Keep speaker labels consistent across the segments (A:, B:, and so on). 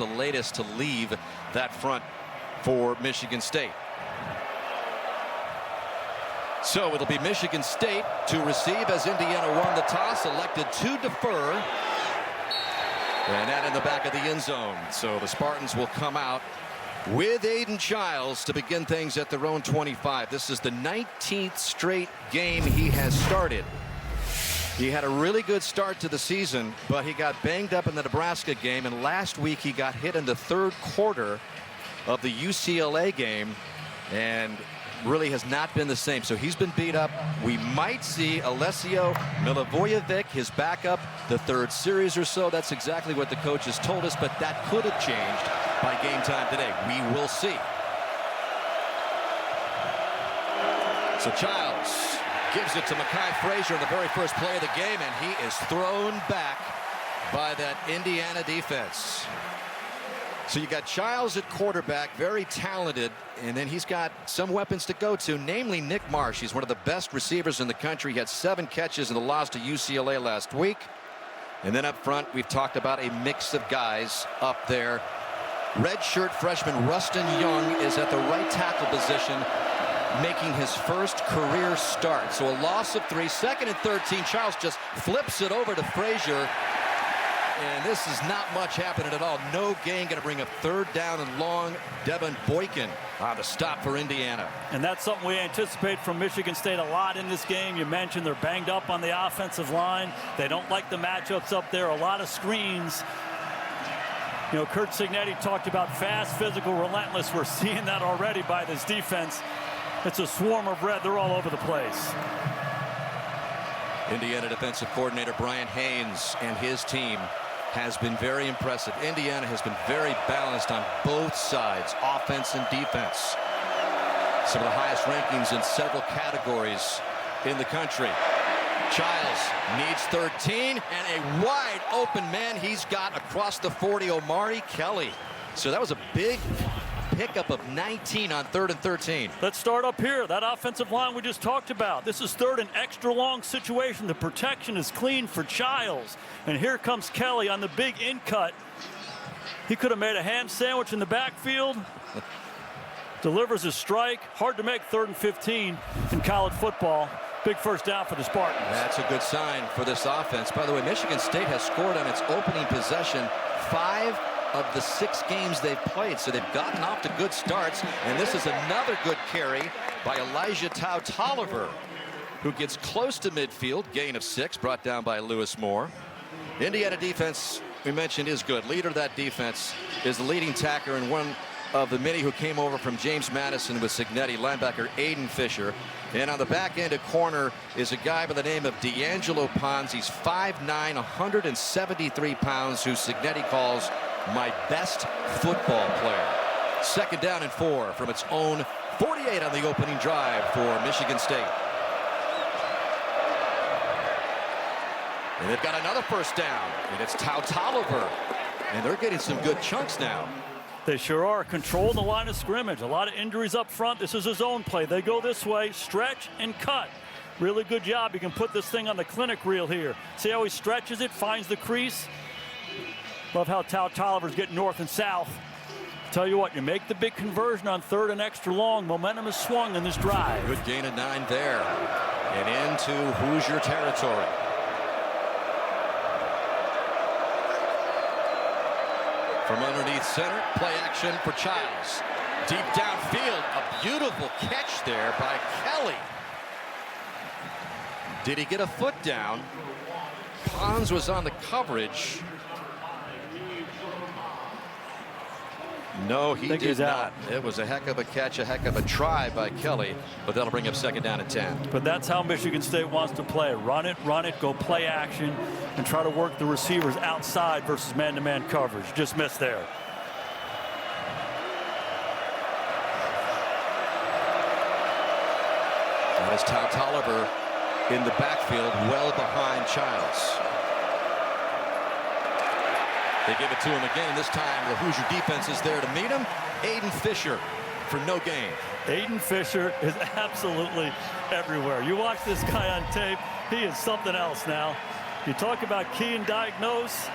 A: the latest to leave that front for Michigan State. So it'll be Michigan State to receive as Indiana won the toss, elected to defer. And that in the back of the end zone. So the Spartans will come out with Aiden Childs to begin things at their own 25. This is the 19th straight game he has started. He had a really good start to the season, but he got banged up in the Nebraska game, and last week he got hit in the third quarter of the UCLA game and really has not been the same. So he's been beat up. We might see Alessio Milivojevic, his backup, the third series or so. That's exactly what the coach has told us, but that could have changed by game time today. We will see. So Childs gives it to Mekhi Frazier in the very first play of the game, and he is thrown back by that Indiana defense. So you got Childs at quarterback, very talented, and then he's got some weapons to go to, namely Nick Marsh. He's one of the best receivers in the country. He had 7 catches in the loss to UCLA last week. And then up front, we've talked about a mix of guys up there. Redshirt freshman Rustin Young is at the right tackle position, making his first career start. So a loss of 3, 2nd and 13. Childs just flips it over to Frazier. And this is not much happening at all. No gain, going to bring up 3rd down and long. Devin Boykin on the stop for Indiana.
B: And that's something we anticipate from Michigan State a lot in this game. You mentioned they're banged up on the offensive line. They don't like the matchups up there. A lot of screens. You know, Curt Cignetti talked about fast, physical, relentless. We're seeing that already by this defense. It's a swarm of red. They're all over the place.
A: Indiana defensive coordinator Brian Haynes and his team has been very impressive. Indiana has been very balanced on both sides, offense and defense. Some of the highest rankings in several categories in the country. Childs needs 13, and a wide open man he's got across the 40, Omari Kelly. So that was a big pickup of 19 on 3rd and 13.
B: Let's start up here. That offensive line we just talked about. This is 3rd and extra long situation. The protection is clean for Childs. And here comes Kelly on the big in cut. He could have made a ham sandwich in the backfield. Delivers a strike. Hard to make 3rd and 15 in college football. Big first down for the Spartans.
A: That's a good sign for this offense. By the way, Michigan State has scored on its opening possession 5 of the 6 games they've played, so they've gotten off to good starts. And this is another good carry by Elijah Tolliver, who gets close to midfield. Gain of 6, brought down by Lewis Moore. Indiana defense, we mentioned, is good. Leader of that defense is the leading tackler and one of the many who came over from James Madison with Cignetti, linebacker Aiden Fisher. And on the back end at corner is a guy by the name of D'Angelo Pons. He's 5'9", 173 pounds, who Cignetti calls my best football player. 2nd down and 4 from its own 48 on the opening drive for Michigan State. And they've got another first down, and it's Tolliver. And they're getting some good chunks now.
B: They sure are. Controlling the line of scrimmage. A lot of injuries up front. This is a zone play. They go this way, stretch and cut. Really good job. You can put this thing on the clinic reel here. See how he stretches it, finds the crease. Love how Tolliver's getting north and south. Tell you what, you make the big conversion on 3rd and extra long. Momentum is swung in this drive.
A: Good gain of 9 there. And into Hoosier territory. From underneath center, play action for Childs. Deep downfield, a beautiful catch there by Kelly. Did he get a foot down? Pons was on the coverage. No, he did not. It was a heck of a catch, a heck of a try by Kelly, but that'll bring up 2nd down and 10.
B: But that's how Michigan State wants to play. Run it, go play action, and try to work the receivers outside versus man-to-man coverage. Just missed there.
A: That is Tolliver in the backfield, well behind Childs. They give it to him again. This time the Hoosier defense is there to meet him. Aiden Fisher for no gain.
B: Aiden Fisher is absolutely everywhere. You watch this guy on tape, he is something else now. You talk about key and diagnose,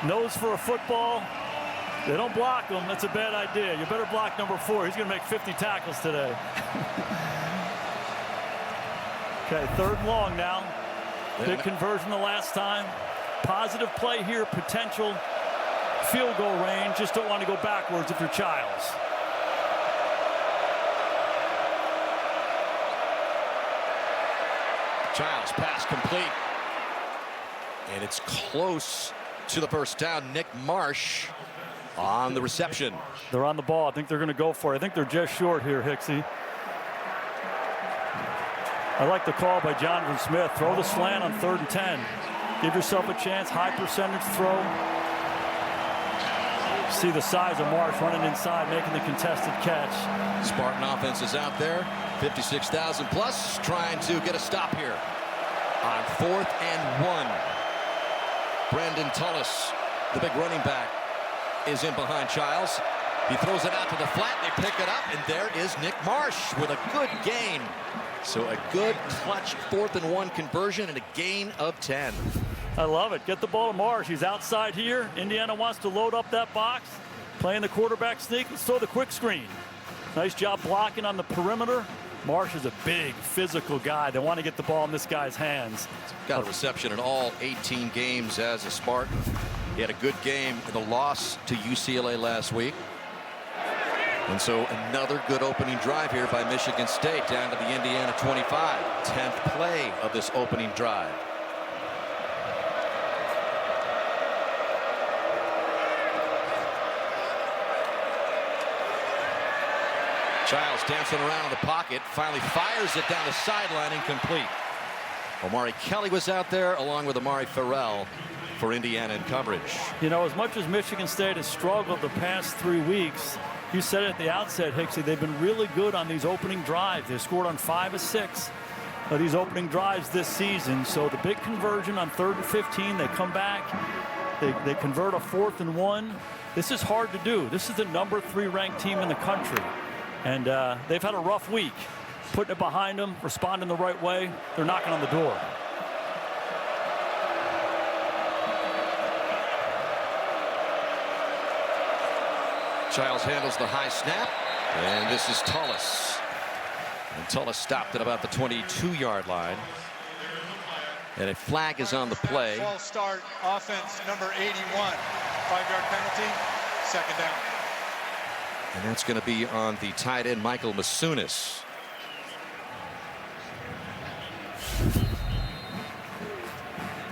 B: nose for a football. They don't block him. That's a bad idea. You better block number 4. He's going to make 50 tackles today. Okay, 3rd and long now. Big conversion the last time. Positive play here, potential field goal range. Just don't want to go backwards if you're Childs.
A: Childs pass complete. And it's close to the first down. Nick Marsh on the reception.
B: They're on the ball. I think they're going to go for it. I think they're just short here, Hicksy. I like the call by Jonathan Smith. Throw the slant on 3rd and 10. Give yourself a chance. High percentage throw. See the size of Marsh running inside, making the contested catch.
A: Spartan offense is out there. 56,000 plus, trying to get a stop here on 4th and 1. Brandon Tullis, the big running back, is in behind Childs. He throws it out to the flat. They pick it up, and there is Nick Marsh with a good gain. So a good clutch 4th and 1 conversion and a gain of 10.
B: I love it. Get the ball to Marsh. He's outside here. Indiana wants to load up that box. Playing the quarterback sneak. Let's throw the quick screen. Nice job blocking on the perimeter. Marsh is a big physical guy. They want to get the ball in this guy's hands.
A: Got a reception in all 18 games as a Spartan. He had a good game in the loss to UCLA last week. And so another good opening drive here by Michigan State down to the Indiana 25. 10th play of this opening drive. Childs dancing around in the pocket, finally fires it down the sideline, incomplete. Omari Kelly was out there along with Amari Farrell for Indiana in coverage.
B: You know, as much as Michigan State has struggled the past 3 weeks, you said it at the outset, Hicksy, they've been really good on these opening drives. They scored on 5 of 6 of these opening drives this season. So the big conversion on 3rd and 15, they come back, they convert a 4th and 1. This is hard to do. This is the number 3 ranked team in the country. And they've had a rough week. Putting it behind them, responding the right way, they're knocking on the door.
A: Childs handles the high snap, and this is Tullis. And Tullis stopped at about the 22-yard line. And a flag is on the play.
C: False start, offense number 81. 5-yard penalty, 2nd down.
A: And that's going to be on the tight end, Michael Masunis.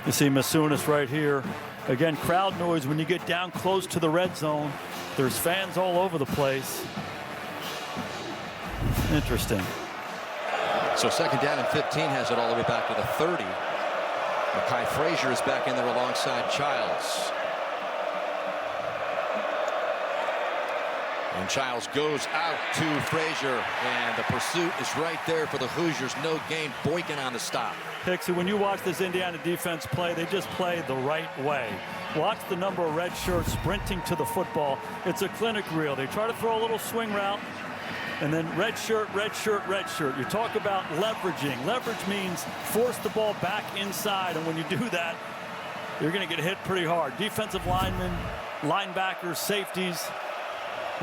B: You see Masunis right here. Again, crowd noise when you get down close to the red zone. There's fans all over the place. Interesting.
A: So 2nd down and 15 has it all the way back to the 30. Mekhi Frazier is back in there alongside Childs. And Childs goes out to Frazier, and the pursuit is right there for the Hoosiers. No gain. Boykin on the stop.
B: Hicksy, when you watch this Indiana defense play, they just play the right way. Watch the number of red shirts sprinting to the football. It's a clinic reel. They try to throw a little swing route, and then red shirt, red shirt, red shirt. You talk about leveraging. Leverage means force the ball back inside, and when you do that, you're going to get hit pretty hard. Defensive linemen, linebackers, safeties,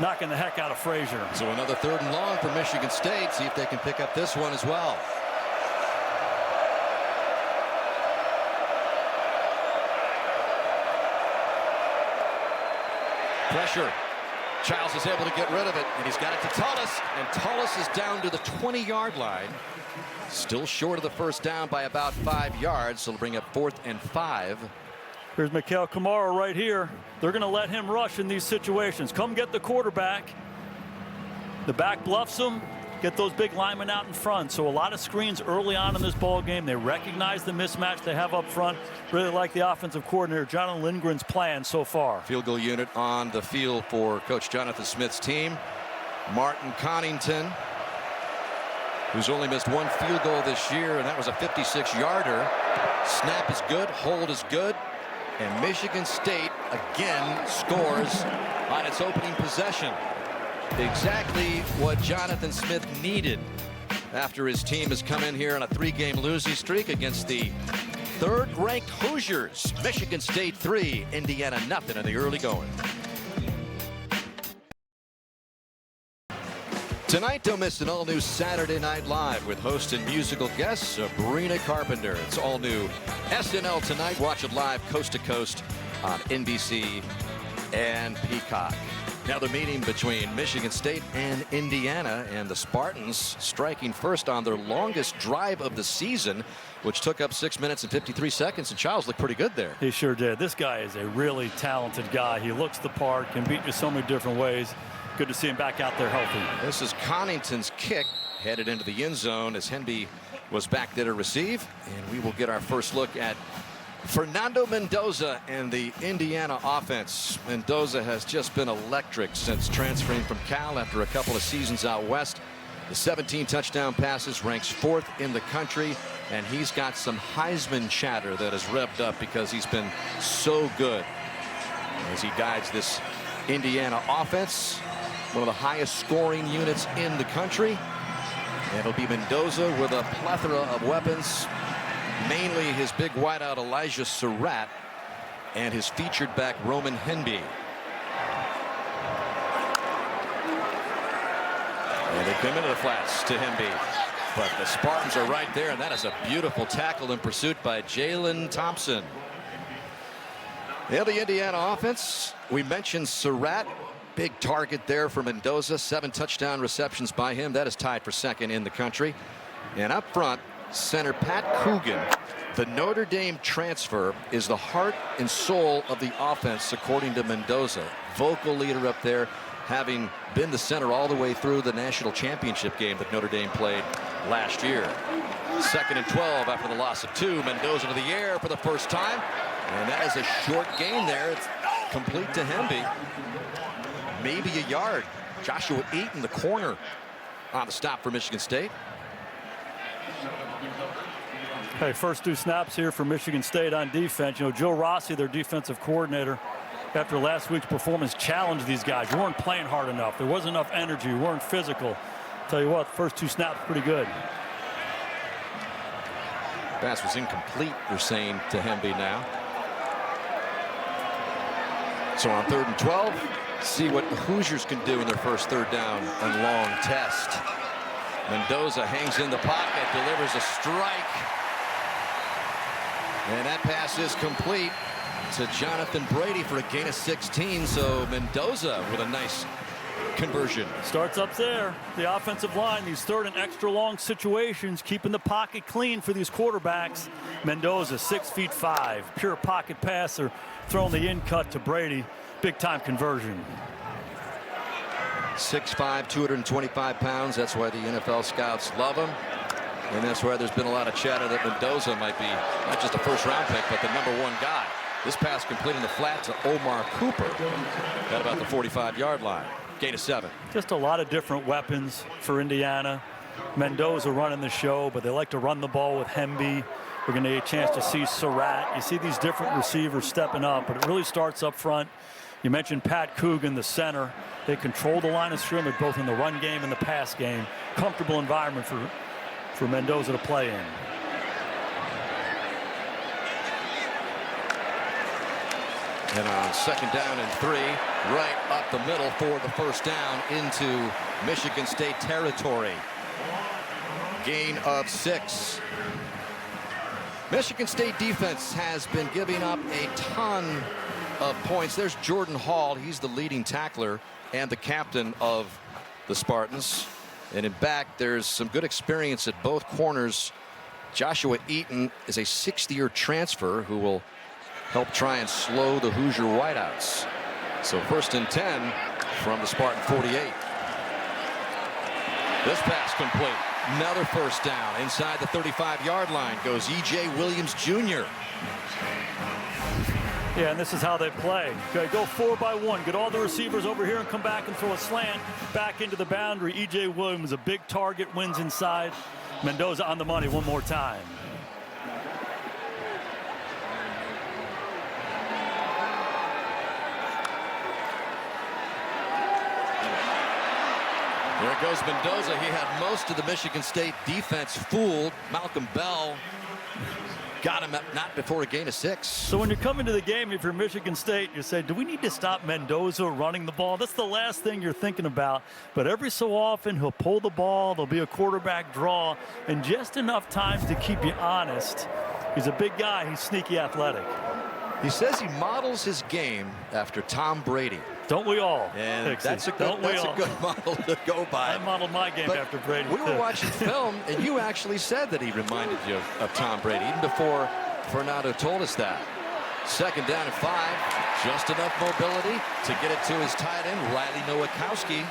B: knocking the heck out of Frazier.
A: So another 3rd and long for Michigan State. See if they can pick up this one as well. Pressure. Childs is able to get rid of it, and he's got it to Tullis, and Tullis is down to the 20-yard line. Still short of the first down by about 5 yards, so it'll bring up 4th and 5.
B: Here's Mikael Kamara right here. They're going to let him rush in these situations. Come get the quarterback. The back bluffs him. Get those big linemen out in front. So a lot of screens early on in this ball game. They recognize the mismatch they have up front. Really like the offensive coordinator, Jonathan Lindgren's plan so far.
A: Field goal unit on the field for Coach Jonathan Smith's team. Martin Connington, who's only missed 1 field goal this year, and that was a 56-yarder. Snap is good. Hold is good. And Michigan State again scores on its opening possession. Exactly what Jonathan Smith needed after his team has come in here on a 3-game losing streak against the 3rd-ranked Hoosiers. Michigan State 3, Indiana nothing in the early going. Tonight, don't miss an all-new Saturday Night Live with host and musical guest Sabrina Carpenter. It's all new SNL tonight. Watch it live coast to coast on NBC and Peacock. Now the meeting between Michigan State and Indiana, and the Spartans striking first on their longest drive of the season, which took up 6 minutes and 53 seconds. And Childs looked pretty good there.
B: He sure did. This guy is a really talented guy. He looks the part, can beat you so many different ways. Good to see him back out there healthy.
A: This is Connington's kick, headed into the end zone as Henby was back there to receive. And we will get our first look at Fernando Mendoza and the Indiana offense. Mendoza has just been electric since transferring from Cal after a couple of seasons out west. The 17 touchdown passes, ranks 4th in the country, and he's got some Heisman chatter that is revved up because he's been so good as he guides this Indiana offense, one of the highest scoring units in the country. And it'll be Mendoza with a plethora of weapons, mainly his big wideout Elijah Surratt and his featured back Roman Henby. And they come into the flats to Henby, but the Spartans are right there, and that is a beautiful tackle in pursuit by Jalen Thompson. Yeah, the Indiana offense, we mentioned Surratt. Big target there for Mendoza. 7 touchdown receptions by him. That is tied for 2nd in the country. And up front, center Pat Coogan, the Notre Dame transfer, is the heart and soul of the offense, according to Mendoza. Vocal leader up there, having been the center all the way through the national championship game that Notre Dame played last year. 2nd and 12 after the loss of 2. Mendoza to the air for the first time. And that is a short gain there. It's complete to Henby. Maybe a yard. Joshua Eaton, the corner, on the stop for Michigan State.
B: Hey, first 2 snaps here for Michigan State on defense. You know, Joe Rossi, their defensive coordinator, after last week's performance, challenged these guys. You weren't playing hard enough. There wasn't enough energy. You weren't physical. Tell you what, first 2 snaps pretty good.
A: Pass was incomplete, they're saying to Henby now. So on 3rd and 12, see what the Hoosiers can do in their first 3rd down and long test. Mendoza hangs in the pocket, delivers a strike. And that pass is complete to Jonathan Brady for a gain of 16. So Mendoza with a nice conversion.
B: Starts up there. The offensive line, these 3rd and extra long situations, keeping the pocket clean for these quarterbacks. Mendoza, 6'5", pure pocket passer, throwing the in cut to Brady. Big time conversion.
A: 6'5", 225 pounds. That's why the NFL scouts love him. And that's why there's been a lot of chatter that Mendoza might be not just a first-round pick, but the #1 guy. This pass completing the flat to Omar Cooper at about the 45-yard line. Gain of 7.
B: Just a lot of different weapons for Indiana. Mendoza running the show, but they like to run the ball with Henby. We're going to get a chance to see Surratt. You see these different receivers stepping up, but it really starts up front. You mentioned Pat Coogan, the center. They control the line of scrimmage both in the run game and the pass game. Comfortable environment for Mendoza to play in.
A: And on 2nd down and 3, right up the middle for the first down into Michigan State territory. Gain of 6. Michigan State defense has been giving up a ton of points. There's Jordan Hall. He's the leading tackler and the captain of the Spartans. And in back, there's some good experience at both corners. Joshua Eaton is a 6th-year transfer who will help try and slow the Hoosier wideouts. So 1st and 10 from the Spartan 48. This pass complete. Another first down. Inside the 35-yard line goes E.J. Williams Jr.
B: Yeah, and this is how they play. Okay, go 4 by 1. Get all the receivers over here and come back and throw a slant back into the boundary. E.J. Williams, a big target, wins inside. Mendoza on the money one more time.
A: There goes Mendoza. He had most of the Michigan State defense fooled. Malcolm Bell got him not before a gain of 6.
B: So when you come into the game, if you're Michigan State, you say, do we need to stop Mendoza running the ball? That's the last thing you're thinking about. But every so often, he'll pull the ball. There'll be a quarterback draw, and just enough times to keep you honest. He's a big guy. He's sneaky athletic.
A: He says he models his game after Tom Brady.
B: Don't we all?
A: And
B: Dixie?
A: that's a good model to go by.
B: I modeled my game after Brady.
A: We were watching film, and you actually said that he reminded you of Tom Brady, even before Fernando told us that. 2nd down and 5. Just enough mobility to get it to his tight end, Riley Nowakowski.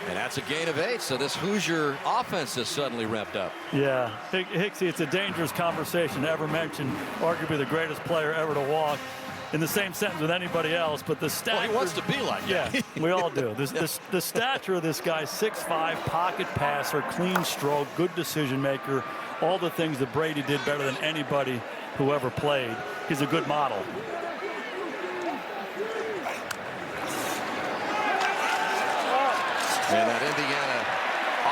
A: And that's a gain of 8, so this Hoosier offense is suddenly revved up.
B: Yeah, Hicksy, it's a dangerous conversation to ever mention arguably the greatest player ever to walk in the same sentence with anybody else, but the stature.
A: Well, he wants to be like that.
B: Yeah, we all do. The stature of this guy, 6'5", pocket passer, clean stroke, good decision maker, all the things that Brady did better than anybody who ever played. He's a good model.
A: And that Indiana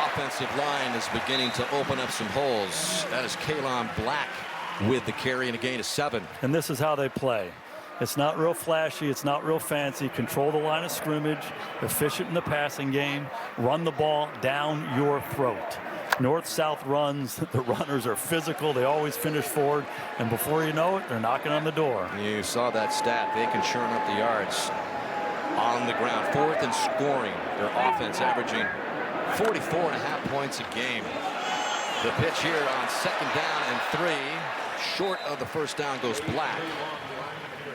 A: offensive line is beginning to open up some holes. That is Kalon Black with the carry and a gain of 7.
B: And this is how they play. It's not real flashy. It's not real fancy. Control the line of scrimmage. Efficient in the passing game. Run the ball down your throat. North-south runs. The runners are physical. They always finish forward. And before you know it, they're knocking on the door.
A: You saw that stat. They can churn up the yards on the ground. 4th and scoring. Their offense averaging 44.5 points a game. The pitch here on 2nd down and 3. Short of the 1st down goes Black.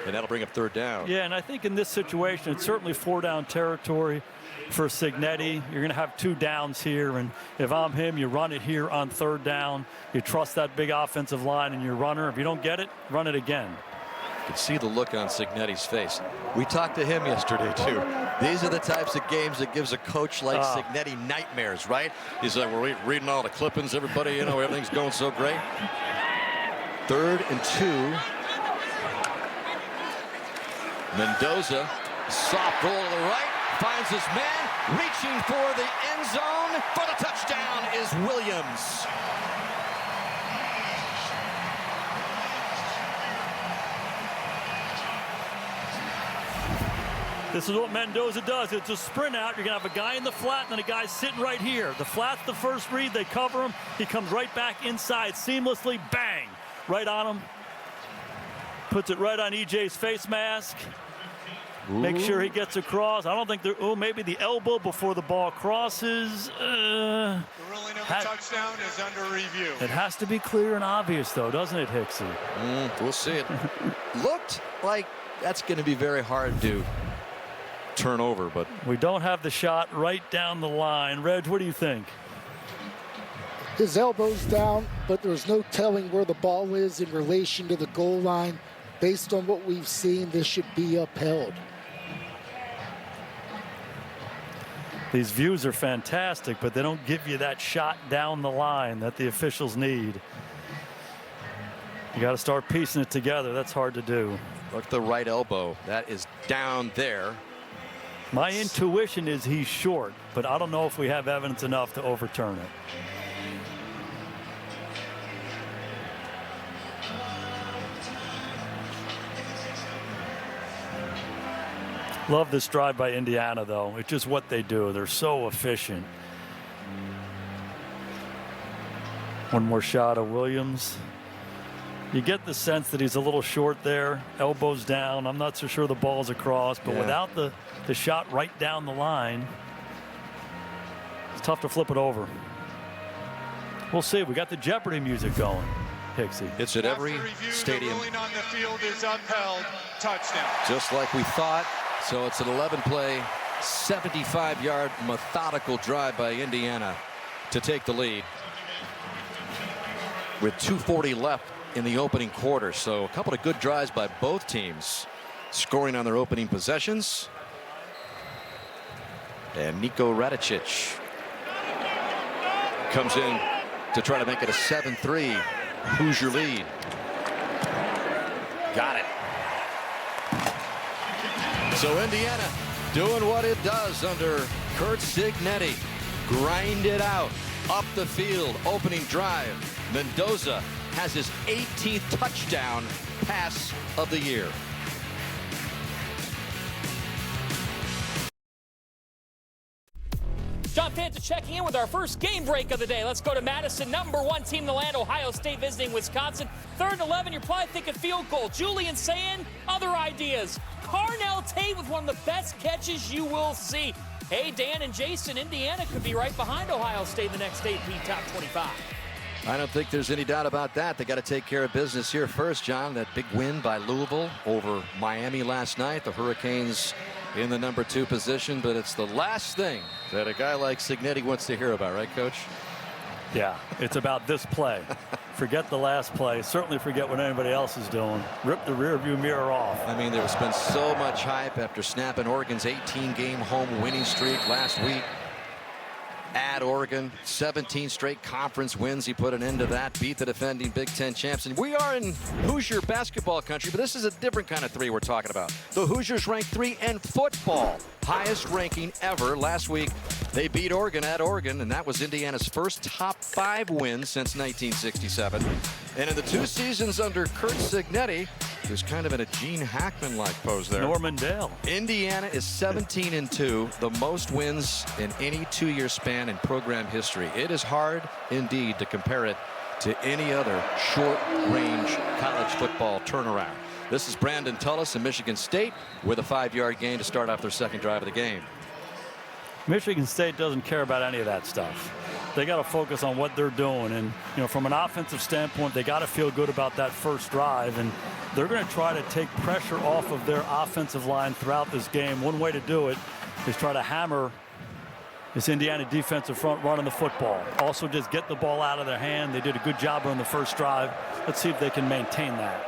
A: And that'll bring up 3rd down.
B: Yeah, and I think in this situation, it's certainly 4-down territory for Cignetti. You're going to have 2 downs here, and if I'm him, you run it here on 3rd down. You trust that big offensive line and your runner. If you don't get it, run it again.
A: You can see the look on Cignetti's face. We talked to him yesterday, too. These are the types of games that gives a coach like Cignetti nightmares, right? He's like, we're reading all the clippings, everybody, you know, everything's going so great. 3rd and 2. Mendoza, soft roll to the right, finds his man, reaching for the end zone. For the touchdown is Williams.
B: This is what Mendoza does. It's a sprint out. You're going to have a guy in the flat and then a guy sitting right here. The flat's the first read. They cover him. He comes right back inside seamlessly. Bang! Right on him. Puts it right on EJ's face mask. Make sure he gets across. I don't think there. Oh, maybe the elbow before the ball crosses.
C: The ruling of the touchdown is under review.
B: It has to be clear and obvious, though, doesn't it, Hicksy?
A: We'll see it. Looked like that's going to be very hard to turn over, but
B: we don't have the shot right down the line. Reg, what do you think?
D: His elbow's down, but there's no telling where the ball is in relation to the goal line. Based on what we've seen, this should be upheld.
B: These views are fantastic, but they don't give you that shot down the line that the officials need. You got to start piecing it together. That's hard to do.
A: Look at the right elbow. That is down there.
B: My intuition is he's short, but I don't know if we have evidence enough to overturn it. Love this drive by Indiana, though. It's just what they do. They're so efficient. One more shot of Williams. You get the sense that he's a little short there. Elbows down. I'm not so sure the ball's across, but without the shot right down the line, it's tough to flip it over. We'll see. We got the Jeopardy music going, Hicksy.
A: It's at every stadium.
C: The ruling on the field is upheld. Touchdown.
A: Just like we thought. So it's an 11-play, 75-yard methodical drive by Indiana to take the lead with 2:40 left in the opening quarter. So a couple of good drives by both teams, scoring on their opening possessions. And Niko Radicic comes in to try to make it a 7-3 Hoosier lead. Got it. So Indiana doing what it does under Curt Cignetti. Grind it out up the field. Opening drive. Mendoza has his 18th touchdown pass of the year.
E: John Fanta checking in with our first game break of the day. Let's go to Madison, #1 team in the land, Ohio State visiting Wisconsin. 3rd and 11, you're probably thinking field goal. Julian saying other ideas. Carnell Tate with one of the best catches you will see. Hey, Dan and Jason, Indiana could be right behind Ohio State in the next AP Top 25.
A: I don't think there's any doubt about that. They got to take care of business here first, John. That big win by Louisville over Miami last night. The Hurricanes in the #2 position, but it's the last thing that a guy like Cignetti wants to hear about, right, Coach?
B: Yeah, it's about this play. Forget the last play. Certainly forget what anybody else is doing. Rip the rearview mirror off.
A: I mean, there's been so much hype after snapping Oregon's 18-game home winning streak last week at Oregon. 17 straight conference wins. He put an end to that, beat the defending Big Ten champs. And we are in Hoosier basketball country, but this is a different kind of 3 we're talking about. The Hoosiers ranked 3 in football, highest ranking ever. Last week, they beat Oregon at Oregon, and that was Indiana's first top 5 win since 1967. And in the 2 seasons under Curt Cignetti, there's kind of in a Gene Hackman-like pose there.
B: Norman Dale.
A: Indiana is 17-2, the most wins in any 2-year span in program history. It is hard indeed to compare it to any other short-range college football turnaround. This is Brandon Tullis and Michigan State with a 5-yard gain to start off their second drive of the game.
B: Michigan State doesn't care about any of that stuff. They got to focus on what they're doing, and from an offensive standpoint, they got to feel good about that first drive, and they're going to try to take pressure off of their offensive line throughout this game. One way to do it is try to hammer this Indiana defensive front running the football. Also just get the ball out of their hand. They did a good job on the first drive. Let's see if they can maintain that.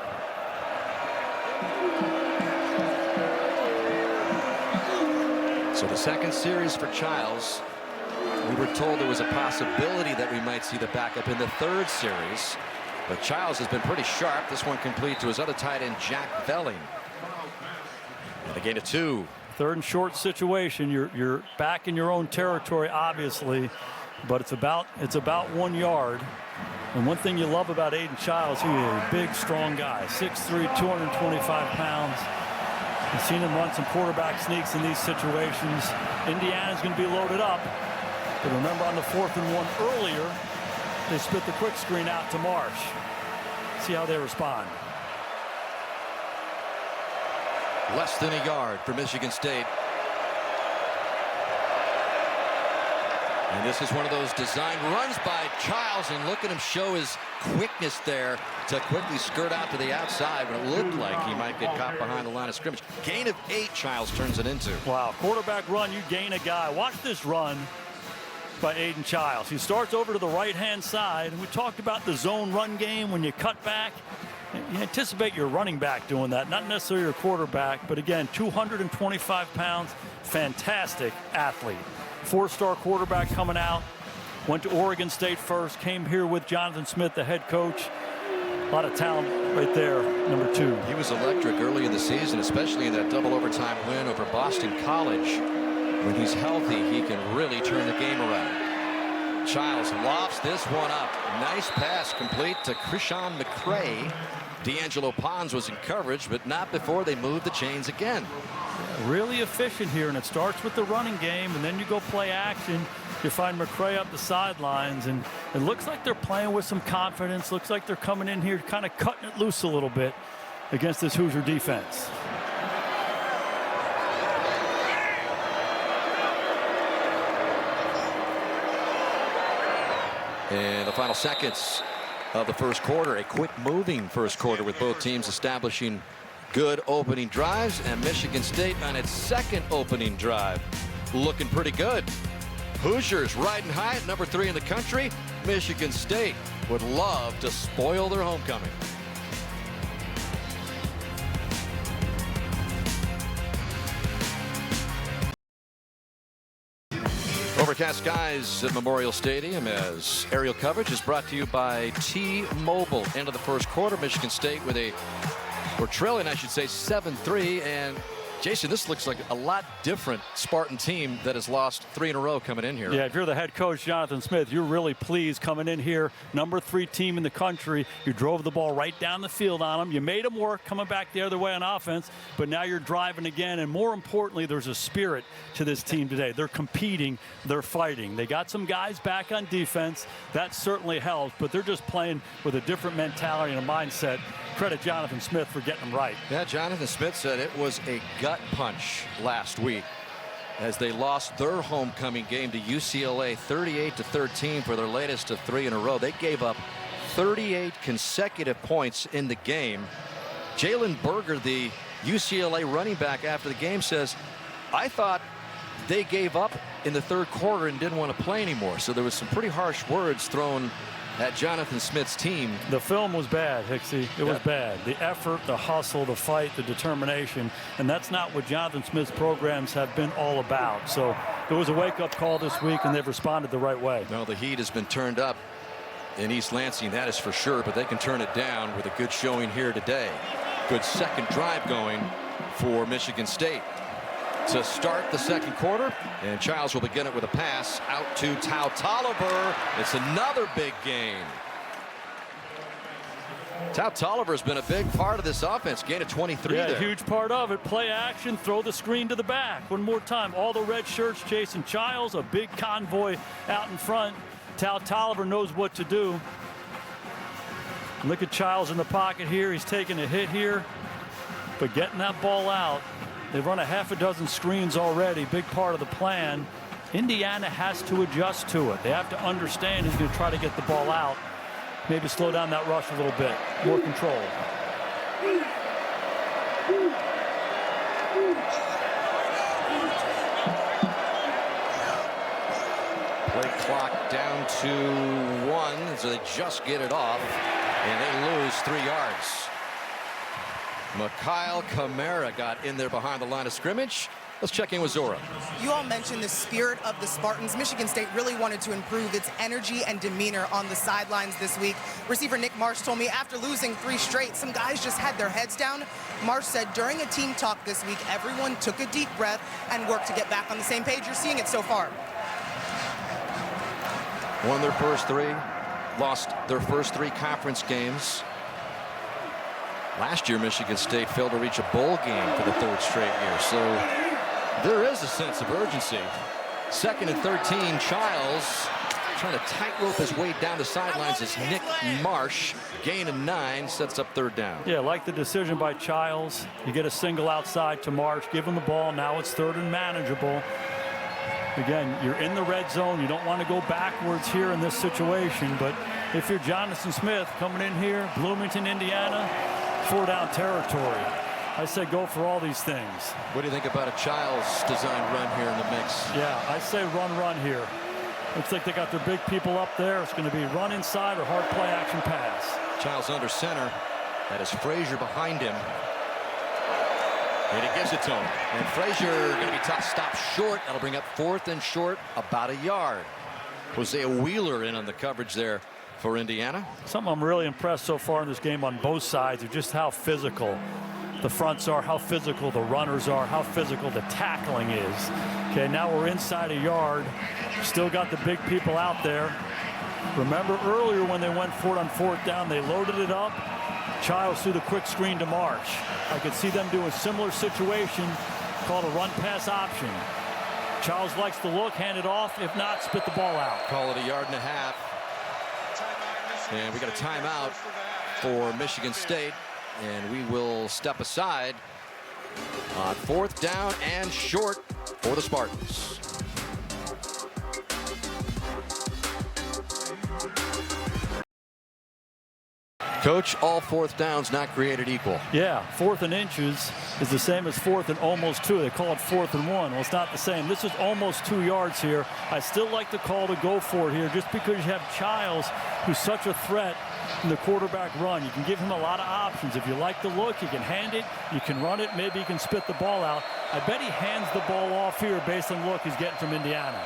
A: So the second series for Childs. We were told there was a possibility that we might see the backup in the 3rd series. But Childs has been pretty sharp. This one complete to his other tight end, Jack Velling. And a gain of 2.
B: 3rd and short situation. You're back in your own territory, obviously, but it's about 1 yard. And one thing you love about Aiden Childs, he's a big, strong guy, 6'3", 225 pounds. You've seen him run some quarterback sneaks in these situations. Indiana's going to be loaded up. But remember, on the 4th and 1 earlier, they spit the quick screen out to Marsh. See how they respond.
A: Less than a yard for Michigan State. And this is one of those design runs by Childs, and look at him show his quickness there to quickly skirt out to the outside when it looked like he might get caught behind the line of scrimmage. Gain of 8, Childs turns it into.
B: Wow, quarterback run, you gain a guy. Watch this run by Aiden Childs. He starts over to the right-hand side, and we talked about the zone run game when you cut back. You anticipate your running back doing that, not necessarily your quarterback, but again, 225 pounds, fantastic athlete. 4-star quarterback coming out, went to Oregon State first, came here with Jonathan Smith, the head coach. A lot of talent right there, #2.
A: He was electric early in the season, especially in that double overtime win over Boston College. When he's healthy, he can really turn the game around. Childs lofts this one up. Nice pass complete to Krishan McCray. D'Angelo Pons was in coverage, but not before they moved the chains again.
B: Really efficient here, and it starts with the running game, and then you go play action. You find McCray up the sidelines, and it looks like they're playing with some confidence. Looks like they're coming in here kind of cutting it loose a little bit against this Hoosier defense.
A: And the final seconds of the first quarter, a quick moving first quarter with both teams establishing good opening drives, and Michigan State on its second opening drive looking pretty good. Hoosiers riding high at #3 in the country. Michigan State would love to spoil their homecoming. Overcast skies at Memorial Stadium as aerial coverage is brought to you by T-Mobile. End of the first quarter, Michigan State with we're trailing, I should say, 7-3, and Jason, this looks like a lot different Spartan team that has lost 3 in a row coming in here.
B: Yeah, if you're the head coach, Jonathan Smith, you're really pleased coming in here. Number 3 team in the country. You drove the ball right down the field on them. You made them work coming back the other way on offense, but now you're driving again. And more importantly, there's a spirit to this team today. They're competing. They're fighting. They got some guys back on defense. That certainly helps, but they're just playing with a different mentality and a mindset. Credit Jonathan Smith for getting them right.
A: Yeah, Jonathan Smith said it was a gut punch last week as they lost their homecoming game to UCLA 38-13 for their latest of 3 in a row. They gave up 38 consecutive points in the game. Jalen Berger, the UCLA running back, after the game says, I thought they gave up in the 3rd quarter and didn't want to play anymore. So there was some pretty harsh words thrown at Jonathan Smith's team.
B: The film was bad, Hicksy. It was bad. The effort, the hustle, the fight, the determination, and that's not what Jonathan Smith's programs have been all about. So it was a wake-up call this week, and they've responded the right way.
A: No, the heat has been turned up in East Lansing, that is for sure, but they can turn it down with a good showing here today. Good second drive going for Michigan State to start the 2nd quarter, and Childs will begin it with a pass out to Tau Tolliver. It's another big gain. Tau Tolliver has been a big part of this offense. Gain of 23
B: yeah,
A: there.
B: Huge part of it. Play action, throw the screen to the back. One more time, all the red shirts chasing Childs, a big convoy out in front. Tau Tolliver knows what to do. Look at Childs in the pocket here. He's taking a hit here, but getting that ball out. They've run a half a dozen screens already. Big part of the plan. Indiana has to adjust to it. They have to understand he's going to try to get the ball out. Maybe slow down that rush a little bit. More control.
A: Play clock down to 1, so they just get it off, and they lose 3 yards. Mikhail Kamara got in there behind the line of scrimmage. Let's check in with Zora.
F: You all mentioned the spirit of the Spartans. Michigan State really wanted to improve its energy and demeanor on the sidelines this week. Receiver Nick Marsh told me after losing 3 straight, some guys just had their heads down. Marsh said during a team talk this week, everyone took a deep breath and worked to get back on the same page. You're seeing it so far.
A: Won their first 3, lost their first 3 conference games. Last year, Michigan State failed to reach a bowl game for the 3rd straight year. So there is a sense of urgency. 2nd and 13, Childs trying to tightrope his way down the sidelines as Nick Marsh, gain of 9, sets up 3rd down.
B: Yeah, like the decision by Childs. You get a single outside to Marsh, give him the ball. Now it's 3rd and manageable. Again, you're in the red zone. You don't want to go backwards here in this situation. But if you're Jonathan Smith coming in here, Bloomington, Indiana, 4-down territory, I say go for all these things.
A: What do you think about a Childs designed run here in the mix?
B: Yeah, I say run here. Looks like they got their big people up there. It's going to be run inside or hard play action pass.
A: Childs under center. That is Frazier behind him. And he gives it to him. And Frazier going to be tough. Stop short. That'll bring up 4th and short, about a yard. Hosea Wheeler in on the coverage there for Indiana.
B: Something I'm really impressed so far in this game on both sides of just how physical the fronts are, how physical the runners are, how physical the tackling is. Okay, now we're inside a yard. Still got the big people out there. Remember earlier when they went for it on 4th down, they loaded it up. Childs threw the quick screen to Marsh. I could see them do a similar situation called a run-pass option. Childs likes to look, hand it off. If not, spit the ball out.
A: Call it a yard and a half. And we got a timeout for Michigan State. And we will step aside on 4th down and short for the Spartans. Coach, all 4th downs not created equal.
B: Yeah, 4th and inches is the same as 4th and almost 2. They call it 4th and 1. Well, it's not the same. This is almost 2 yards here. I still like the call to go for it here just because you have Childs, who's such a threat in the quarterback run. You can give him a lot of options. If you like the look, you can hand it, you can run it, maybe you can spit the ball out. I bet he hands the ball off here based on look he's getting from Indiana.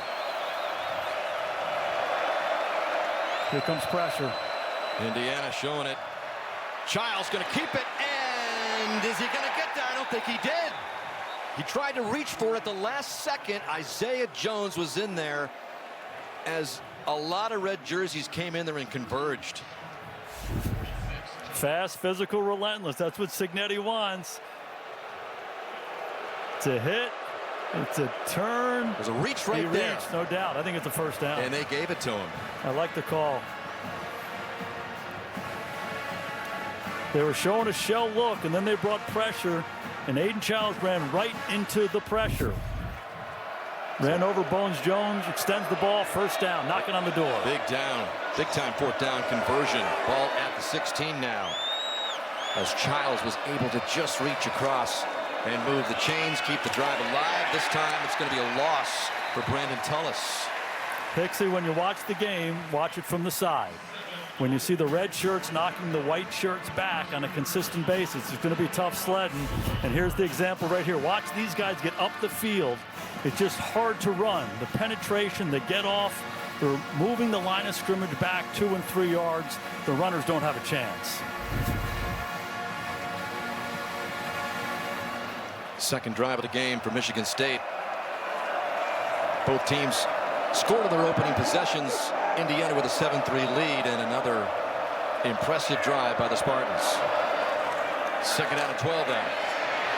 B: Here comes pressure.
A: Indiana showing it. Childs going to keep it, and is he going to get there? I don't think he did. He tried to reach for it at the last second. Isaiah Jones was in there as a lot of red jerseys came in there and converged.
B: Fast, physical, relentless. That's what Signetti wants. It's a hit. It's a turn.
A: There's a reach right there.
B: Reached, no doubt. I think it's a first down.
A: And they gave it to him.
B: I like the call. They were showing a shell look, and then they brought pressure, and Aiden Childs ran right into the pressure. Ran over Bones Jones, extends the ball, first down, knocking on the door.
A: Big down, big time fourth down conversion. Ball at the 16 now. As Childs was able to just reach across and move the chains, keep the drive alive. This time it's going to be a loss for Brandon Tullis.
B: Pixie, when you watch the game, watch it from the side. When you see the red shirts knocking the white shirts back on a consistent basis, it's going to be tough sledding. And here's the example right here. Watch these guys get up the field. It's just hard to run. The penetration, the get off, they're moving the line of scrimmage back 2 and 3 yards. The runners don't have a chance.
A: Second drive of the game for Michigan State. Both teams scored in their opening possessions. Indiana with a 7-3 lead, and another impressive drive by the Spartans. Second down and 12 then.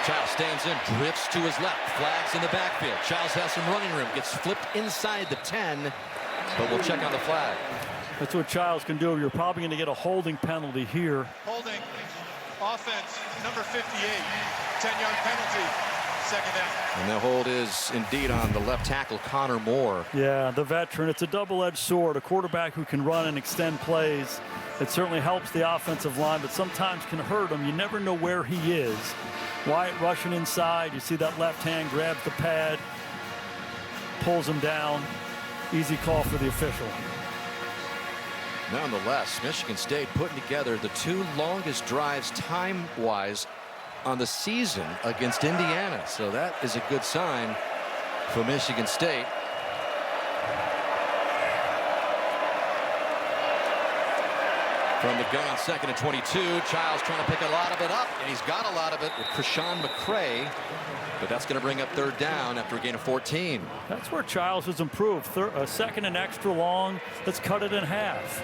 A: Childs stands in, drifts to his left, flags in the backfield. Childs has some running room, gets flipped inside the 10, but we'll check on the flag.
B: That's what Childs can do. You're probably going to get a holding penalty here.
C: Holding. Offense, number 58. 10-yard penalty. Second down.
A: And the hold is indeed on the left tackle, Connor Moore.
B: Yeah, the veteran. It's a double-edged sword. A quarterback who can run and extend plays. It certainly helps the offensive line, but sometimes can hurt him. You never know where he is. Wyatt rushing inside. You see that left hand grabs the pad, pulls him down. Easy call for the official.
A: Nonetheless, Michigan State putting together the 2 longest drives time-wise on the season against Indiana. So that is a good sign for Michigan State. From the gun on second and 22, Childs trying to pick a lot of it up, and he's got a lot of it with Krishan McCray. But that's going to bring up third down after a gain of 14.
B: That's where Childs has improved. A second and extra long. Let's cut it in half.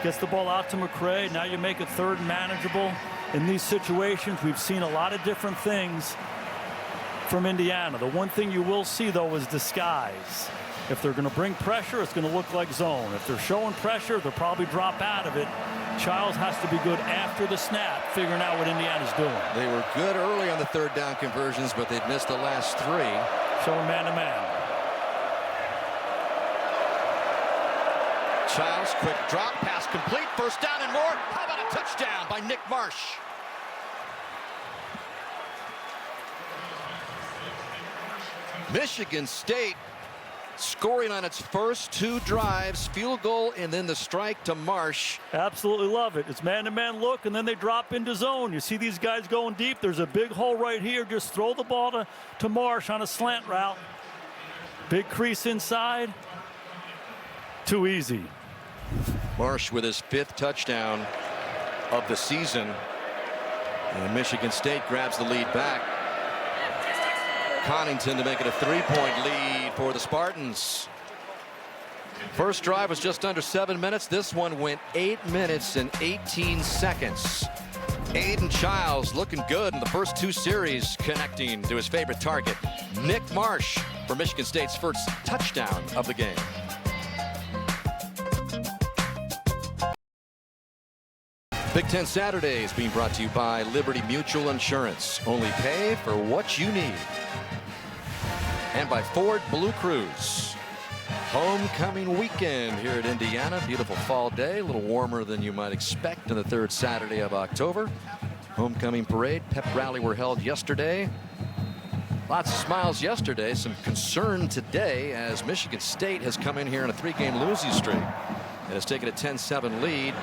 B: Gets the ball out to McCray. Now you make it third and manageable. In these situations, we've seen a lot of different things from Indiana. The one thing you will see, though, is disguise. If they're going to bring pressure, it's going to look like zone. If they're showing pressure, they'll probably drop out of it. Childs has to be good after the snap, figuring out what Indiana's doing.
A: They were good early on the third down conversions, but they'd missed the last 3.
B: Showing man-to-man.
A: Childs, quick drop, pass complete, first down and more. How about a touchdown by Nick Marsh? Michigan State scoring on its first 2 drives, field goal, and then the strike to Marsh.
B: Absolutely love it. It's man-to-man look, and then they drop into zone. You see these guys going deep. There's a big hole right here. Just throw the ball to Marsh on a slant route. Big crease inside. Too easy.
A: Marsh with his 5th touchdown of the season. And Michigan State grabs the lead back. Connington to make it a 3-point lead for the Spartans. First drive was just under 7 minutes. This one went 8 minutes and 18 seconds. Aiden Childs looking good in the first 2 series, connecting to his favorite target, Nick Marsh, for Michigan State's first touchdown of the game. Big Ten Saturdays being brought to you by Liberty Mutual Insurance. Only pay for what you need. And by Ford Blue Cruise. Homecoming weekend here at Indiana. Beautiful fall day, a little warmer than you might expect on the 3rd Saturday of October. Homecoming parade, pep rally were held yesterday. Lots of smiles yesterday, some concern today as Michigan State has come in here on a 3-game losing streak and has taken a 10-7 lead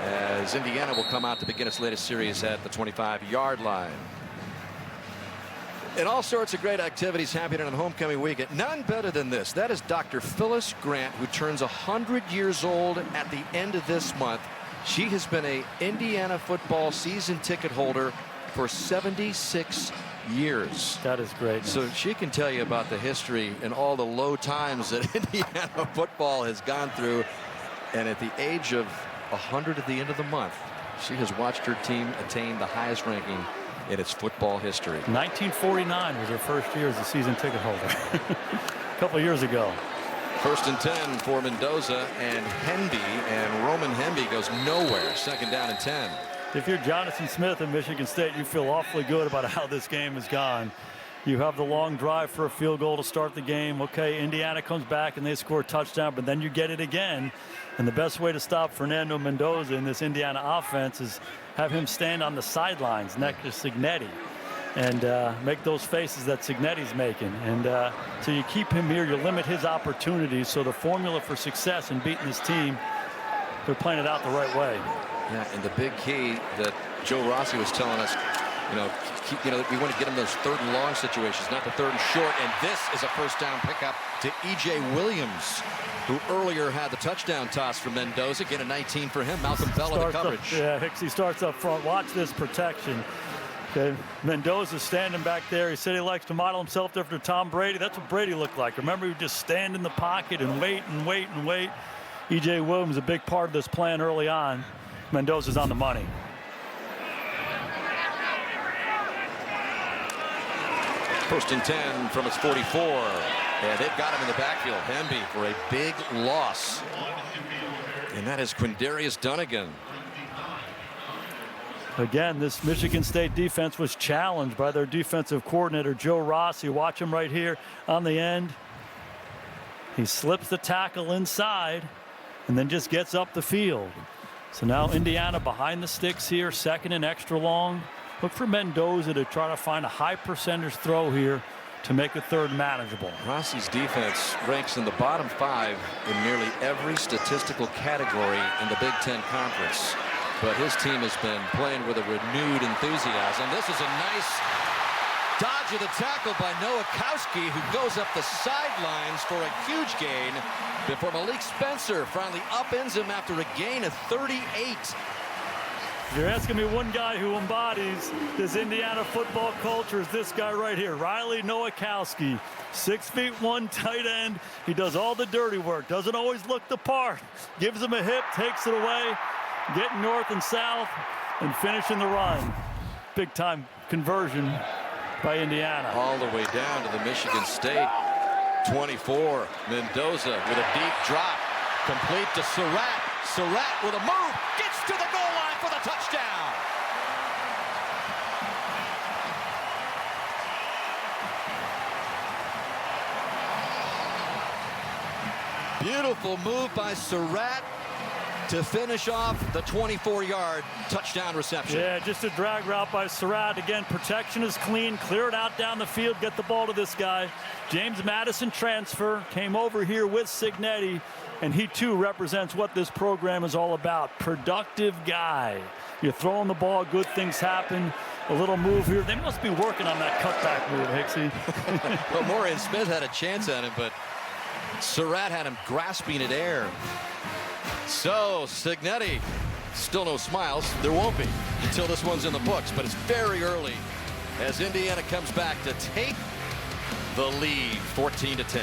A: as Indiana will come out to begin its latest series at the 25-yard line. And all sorts of great activities happening on homecoming weekend. None better than this. That is Dr. Phyllis Grant, who turns 100 years old at the end of this month. She has been an Indiana football season ticket holder for 76 years.
B: That is great.
A: So she can tell you about the history and all the low times that Indiana football has gone through. And at the age of 100 at the end of the month, she has watched her team attain the highest ranking in its football history.
B: 1949 was her first year as a season ticket holder. A couple of years ago.
A: 1st and 10 for Mendoza and Hemby, and Roman Hemby goes nowhere. 2nd down and 10.
B: If you're Jonathan Smith in Michigan State, you feel awfully good about how this game has gone. You have the long drive for a field goal to start the game. Okay, Indiana comes back and they score a touchdown, but then you get it again. And the best way to stop Fernando Mendoza in this Indiana offense is have him stand on the sidelines next to Cignetti and make those faces that Cignetti's making. And so you keep him here, you limit his opportunities. So the formula for success in beating this team, they're playing it out the right way.
A: Yeah, and the big key that Joe Rossi was telling us, we want to get him those 3rd and long situations, not the 3rd and short. And this is a 1st down pickup to E.J. Williams, who earlier had the touchdown toss for Mendoza. Get a 19 for him. Malcolm Bell in the coverage.
B: Yeah, Hicksy starts up front. Watch this protection. Okay, Mendoza's standing back there. He said he likes to model himself after Tom Brady. That's what Brady looked like. Remember, he would just stand in the pocket and wait and wait and wait. E.J. Williams, a big part of this plan early on. Mendoza's on the money.
A: First and 10 from its 44. And they've got him in the backfield. Hemby for a big loss. And that is Quindarius Dunnigan.
B: Again, this Michigan State defense was challenged by their defensive coordinator, Joe Rossi. Watch him right here on the end. He slips the tackle inside and then just gets up the field. So now Indiana behind the sticks here, 2nd and extra long. Look for Mendoza to try to find a high percentage throw here to make a 3rd manageable.
A: Rossi's defense ranks in the bottom 5 in nearly every statistical category in the Big Ten Conference. But his team has been playing with a renewed enthusiasm. This is a nice dodge of the tackle by Nowakowski, who goes up the sidelines for a huge gain before Malik Spencer finally upends him after a gain of 38.
B: If you're asking me one guy who embodies this Indiana football culture is this guy right here, Riley Nowakowski, 6'1" tight end. He does all the dirty work, doesn't always look the part, gives him a hip, takes it away, getting north and south and finishing the run. Big time conversion by Indiana.
A: All the way down to the Michigan State 24. Mendoza with a deep drop, complete to Surratt. Surratt with a move, gets to the goal line for the touchdown. Beautiful move by Surratt to finish off the 24-yard touchdown reception.
B: Yeah, just a drag route by Surratt. Again, protection is clean. Clear it out down the field. Get the ball to this guy. James Madison transfer. Came over here with Cignetti. And he, too, represents what this program is all about. Productive guy. You're throwing the ball, good things happen. A little move here. They must be working on that cutback move, Hicksy.
A: Well, Morian Smith had a chance at him, but Surratt had him grasping at air. So, Cignetti, still no smiles. There won't be until this one's in the books, but it's very early as Indiana comes back to take the lead, 14-10.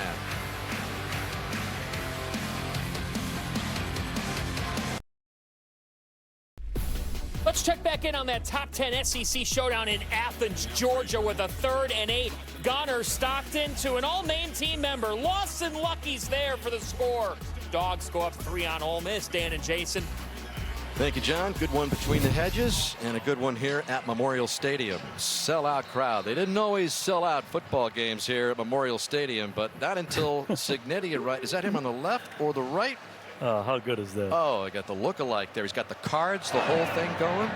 E: Let's check back in on that top 10 SEC showdown in Athens, Georgia, with a 3rd and 8. Gunner Stockton to an all-name team member. Lawson Lucky's there for the score. Dogs go up 3 on Ole Miss. Dan and Jason.
A: Thank you, John. Good one between the hedges and a good one here at Memorial Stadium. Sellout crowd. They didn't always sell out football games here at Memorial Stadium, but not until Cignetti right. Is that him on the left or the right?
B: How good is that?
A: Oh, I got the look-alike there. He's got the cards, the whole thing going.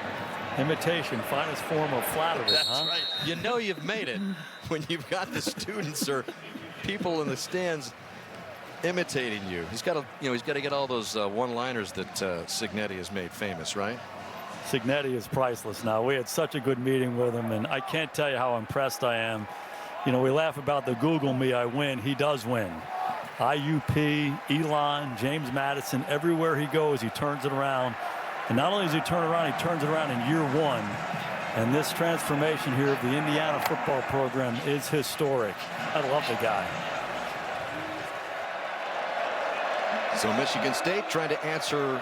B: Imitation, finest form of flattery.
A: That's right. You know you've made it when you've got the students or people in the stands imitating you. He's got to, he's got to get all those one-liners that Cignetti has made famous, right?
B: Cignetti is priceless now. We had such a good meeting with him, and I can't tell you how impressed I am. We laugh about the Google me, I win. He does win. IUP, Elon, James Madison, everywhere he goes, he turns it around. And not only does he turn around, he turns it around in year 1. And this transformation here of the Indiana football program is historic. I love the guy.
A: So Michigan State trying to answer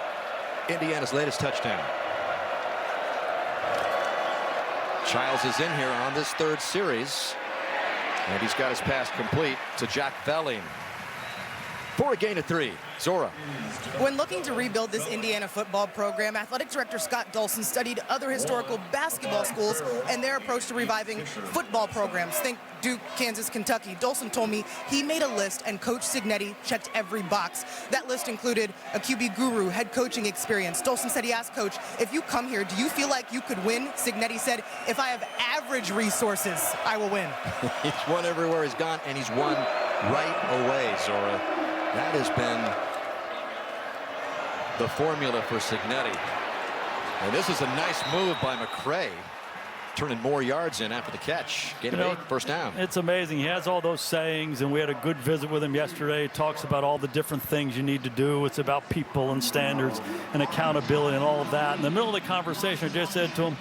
A: Indiana's latest touchdown. Childs is in here on this third series, and he's got his pass complete to Jack Velling for a gain of 3. Zora.
F: When looking to rebuild this Indiana football program, Athletic Director Scott Dolson studied other historical basketball schools and their approach to reviving football programs. Think Duke, Kansas, Kentucky. Dolson told me he made a list and Coach Signetti checked every box. That list included a QB guru, head coaching experience. Dolson said he asked Coach, if you come here, do you feel like you could win? Signetti said, if I have average resources, I will win.
A: He's won everywhere he's gone, and he's won right away, Zora. That has been the formula for Signetti. And this is a nice move by McCray, turning more yards in after the catch. Gain of 8, first down.
B: It's amazing. He has all those sayings, and we had a good visit with him yesterday. He talks about all the different things you need to do. It's about people and standards and accountability and all of that. In the middle of the conversation, I just said to him,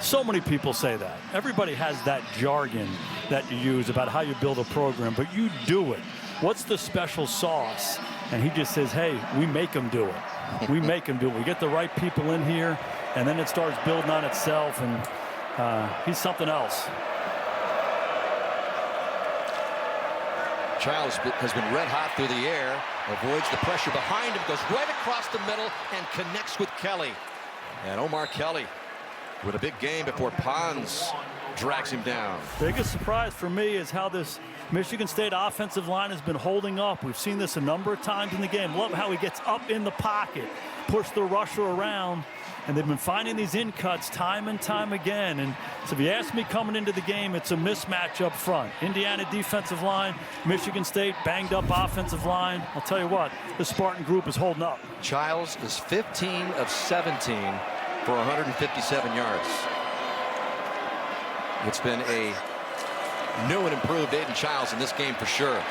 B: so many people say that. Everybody has that jargon that you use about how you build a program, but you do it. What's the special sauce? And he just says, hey, we make them do it. We make them do it. We get the right people in here, and then it starts building on itself, and he's something else.
A: Childs has been red hot through the air, avoids the pressure behind him, goes right across the middle, and connects with Kelly. And Omar Kelly with a big game before Pons drags him down.
B: Biggest surprise for me is how this Michigan State offensive line has been holding up. We've seen this a number of times in the game. Love how he gets up in the pocket, push the rusher around, and they've been finding these in cuts time and time again. And so if you ask me coming into the game, it's a mismatch up front. Indiana defensive line, Michigan State banged up offensive line. I'll tell you what, the Spartan group is holding up.
A: Childs is 15 of 17 for 157 yards. It's been a new and improved Aiden Childs in this game for sure.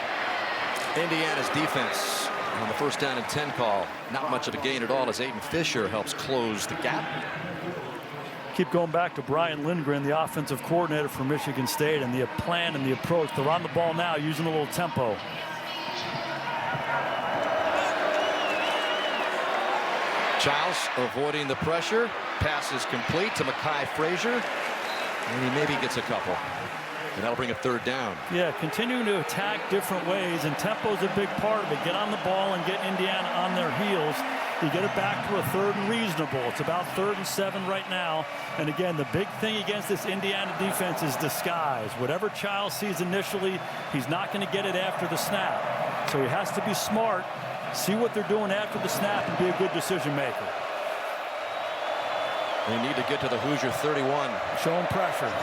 A: Indiana's defense on the first down and 10 call. Not much of a gain at all as Aiden Fisher helps close the gap.
B: Keep going back to Brian Lindgren, the offensive coordinator for Michigan State, and the plan and the approach. They're on the ball now using a little tempo.
A: Childs avoiding the pressure. Pass is complete to Mekhi Frazier. And he maybe gets a couple. And that'll bring a third down.
B: Yeah, continuing to attack different ways, and tempo is a big part of it. Get on the ball and get Indiana on their heels. You get it back to a 3rd and reasonable. It's about 3rd and 7 right now. And again, the big thing against this Indiana defense is disguise. Whatever Childs sees initially, he's not going to get it after the snap. So he has to be smart, see what they're doing after the snap, and be a good decision maker.
A: They need to get to the Hoosier 31.
B: Show them pressure.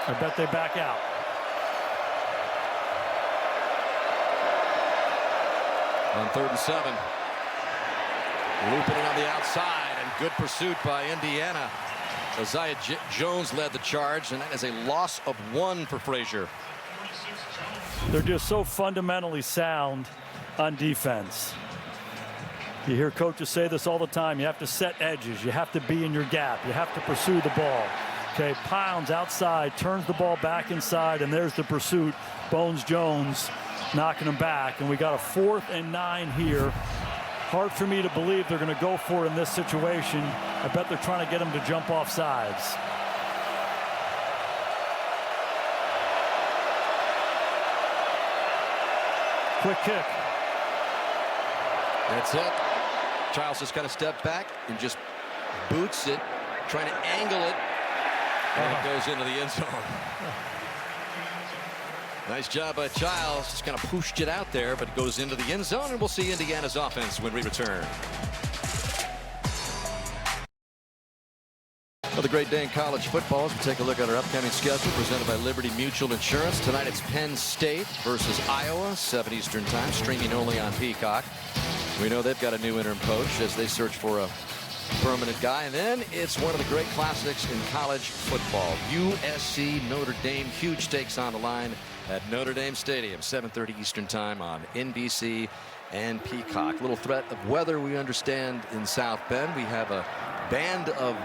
B: I bet they back out.
A: On 3rd and 7. Looping it on the outside, and good pursuit by Indiana. Isaiah Jones led the charge, and that is a loss of 1 for Frazier.
B: They're just so fundamentally sound on defense. You hear coaches say this all the time. You have to set edges. You have to be in your gap. You have to pursue the ball. Okay, Pounds outside, turns the ball back inside, and there's the pursuit. Bones Jones knocking him back, and we got a 4th and 9 here. Hard for me to believe they're going to go for it in this situation. I bet they're trying to get him to jump off sides. Quick kick.
A: That's it. Childs just got to step back and just boots it, trying to angle it, and it goes into the end zone. Nice job by Childs. Just kind of pushed it out there, but it goes into the end zone, and we'll see Indiana's offense when we return. Another great day in college football as we take a look at our upcoming schedule presented by Liberty Mutual Insurance. Tonight it's Penn State versus Iowa, 7 Eastern time, streaming only on Peacock. We know they've got a new interim coach as they search for a permanent guy. And then it's one of the great classics in college football. USC Notre Dame, huge stakes on the line at Notre Dame Stadium, 7:30 Eastern time on NBC and Peacock. Little threat of weather we understand in South Bend. We have a band of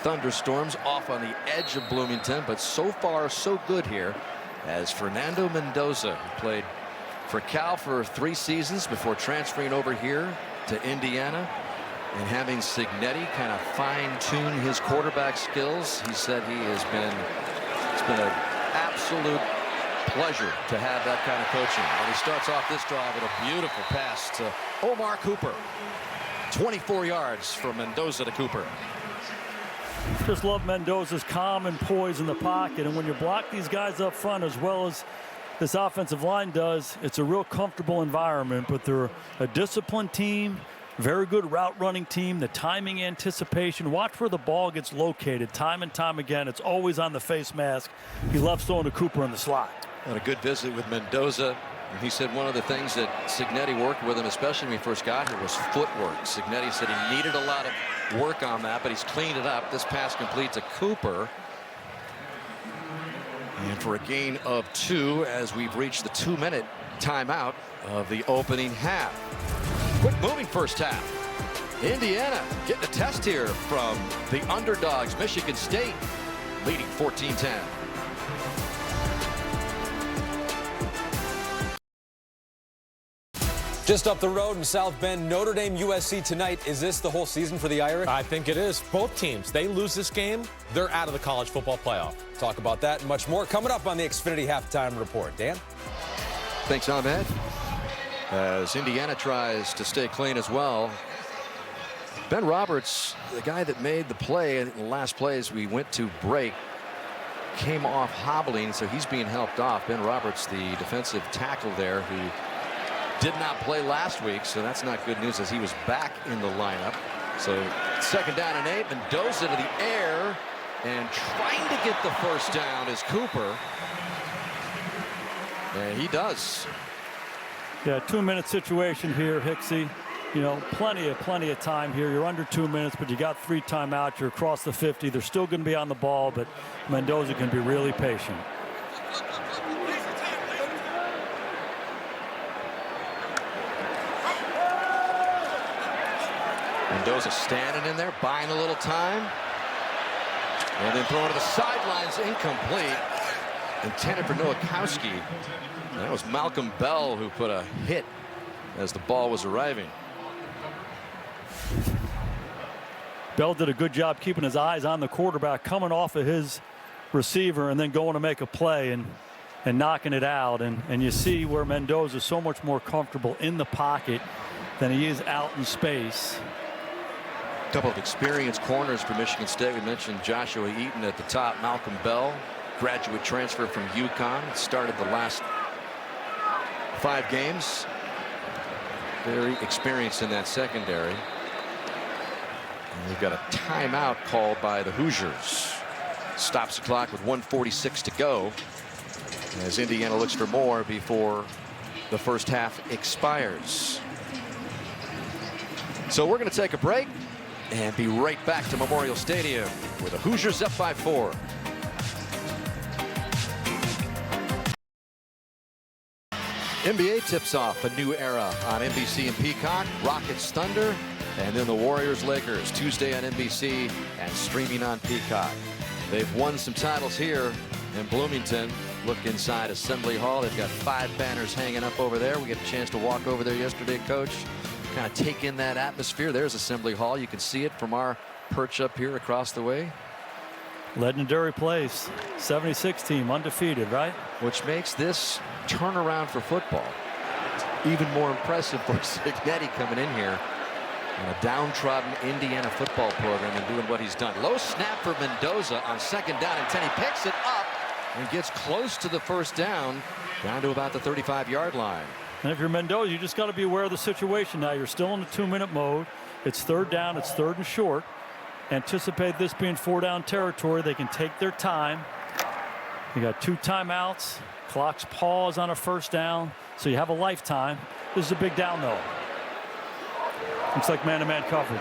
A: thunderstorms off on the edge of Bloomington, but so far so good here as Fernando Mendoza, who played for Cal for 3 seasons before transferring over here to Indiana and having Signetti kind of fine-tune his quarterback skills. He said it's been an absolute pleasure to have that kind of coaching. And he starts off this drive with a beautiful pass to Omar Cooper. 24 yards from Mendoza to Cooper.
B: Just love Mendoza's calm and poise in the pocket, and when you block these guys up front as well as this offensive line does, it's a real comfortable environment. But they're a disciplined team, very good route running team. The timing, anticipation, watch where the ball gets located time and time again. It's always on the face mask. He loves throwing to Cooper in the slot.
A: Had a good visit with Mendoza. And he said one of the things that Signetti worked with him, especially when he first got here, was footwork. Signetti said he needed a lot of work on that, but he's cleaned it up. This pass complete to Cooper. And for a gain of 2 as we've reached the 2-minute timeout of the opening half. Quick moving first half. Indiana getting a test here from the underdogs, Michigan State, leading 14-10.
G: Just up the road in South Bend, Notre Dame USC tonight. Is this the whole season for the Irish?
H: I think it is. Both teams, they lose this game, they're out of the college football playoff.
G: Talk about that and much more coming up on the Xfinity Halftime Report. Dan?
A: Thanks, Ahmed. As Indiana tries to stay clean as well. Ben Roberts, the guy that made the play in the last play as we went to break, came off hobbling, so he's being helped off. Ben Roberts, the defensive tackle there, who did not play last week, so that's not good news as he was back in the lineup. So 2nd down and 8. Mendoza to the air and trying to get the first down is Cooper. And he does.
B: Yeah, 2-minute situation here, Hicksy. You know, plenty of time here. You're under 2 minutes, but you got 3 timeouts. You're across the 50. They're still going to be on the ball, but Mendoza can be really patient.
A: Mendoza standing in there, buying a little time. And then throwing to the sidelines, incomplete. Intended for Nowakowski. That was Malcolm Bell who put a hit as the ball was arriving.
B: Bell did a good job keeping his eyes on the quarterback, coming off of his receiver and then going to make a play and knocking it out. And you see where Mendoza is so much more comfortable in the pocket than he is out in space.
A: A couple of experienced corners for Michigan State. We mentioned Joshua Eaton at the top. Malcolm Bell, graduate transfer from UConn, started the last 5 games. Very experienced in that secondary. And we've got a timeout called by the Hoosiers. Stops the clock with 1:46 to go as Indiana looks for more before the first half expires. So we're going to take a break and be right back to Memorial Stadium where the Hoosiers up by 4. NBA tips off a new era on NBC and Peacock. Rockets Thunder, and then the Warriors Lakers Tuesday on NBC and streaming on Peacock. They've won some titles here in Bloomington. Look inside Assembly Hall. They've got 5 banners hanging up over there. We get a chance to walk over there yesterday, Coach. Kind of take in that atmosphere. There's Assembly Hall. You can see it from our perch up here across the way.
B: Legendary place. 76 team, undefeated, right?
A: Which makes this turnaround for football even more impressive for Signetti coming in here on a downtrodden Indiana football program and doing what he's done. Low snap for Mendoza on 2nd down and 10. He picks it up and gets close to the first down to about the 35-yard line.
B: And if you're Mendoza, you just got to be aware of the situation now. You're still in the 2-minute mode. It's 3rd down. It's 3rd and short. Anticipate this being 4-down territory. They can take their time. You got 2 timeouts. Clock's pause on a 1st down. So you have a lifetime. This is a big down, though. Looks like man-to-man coverage.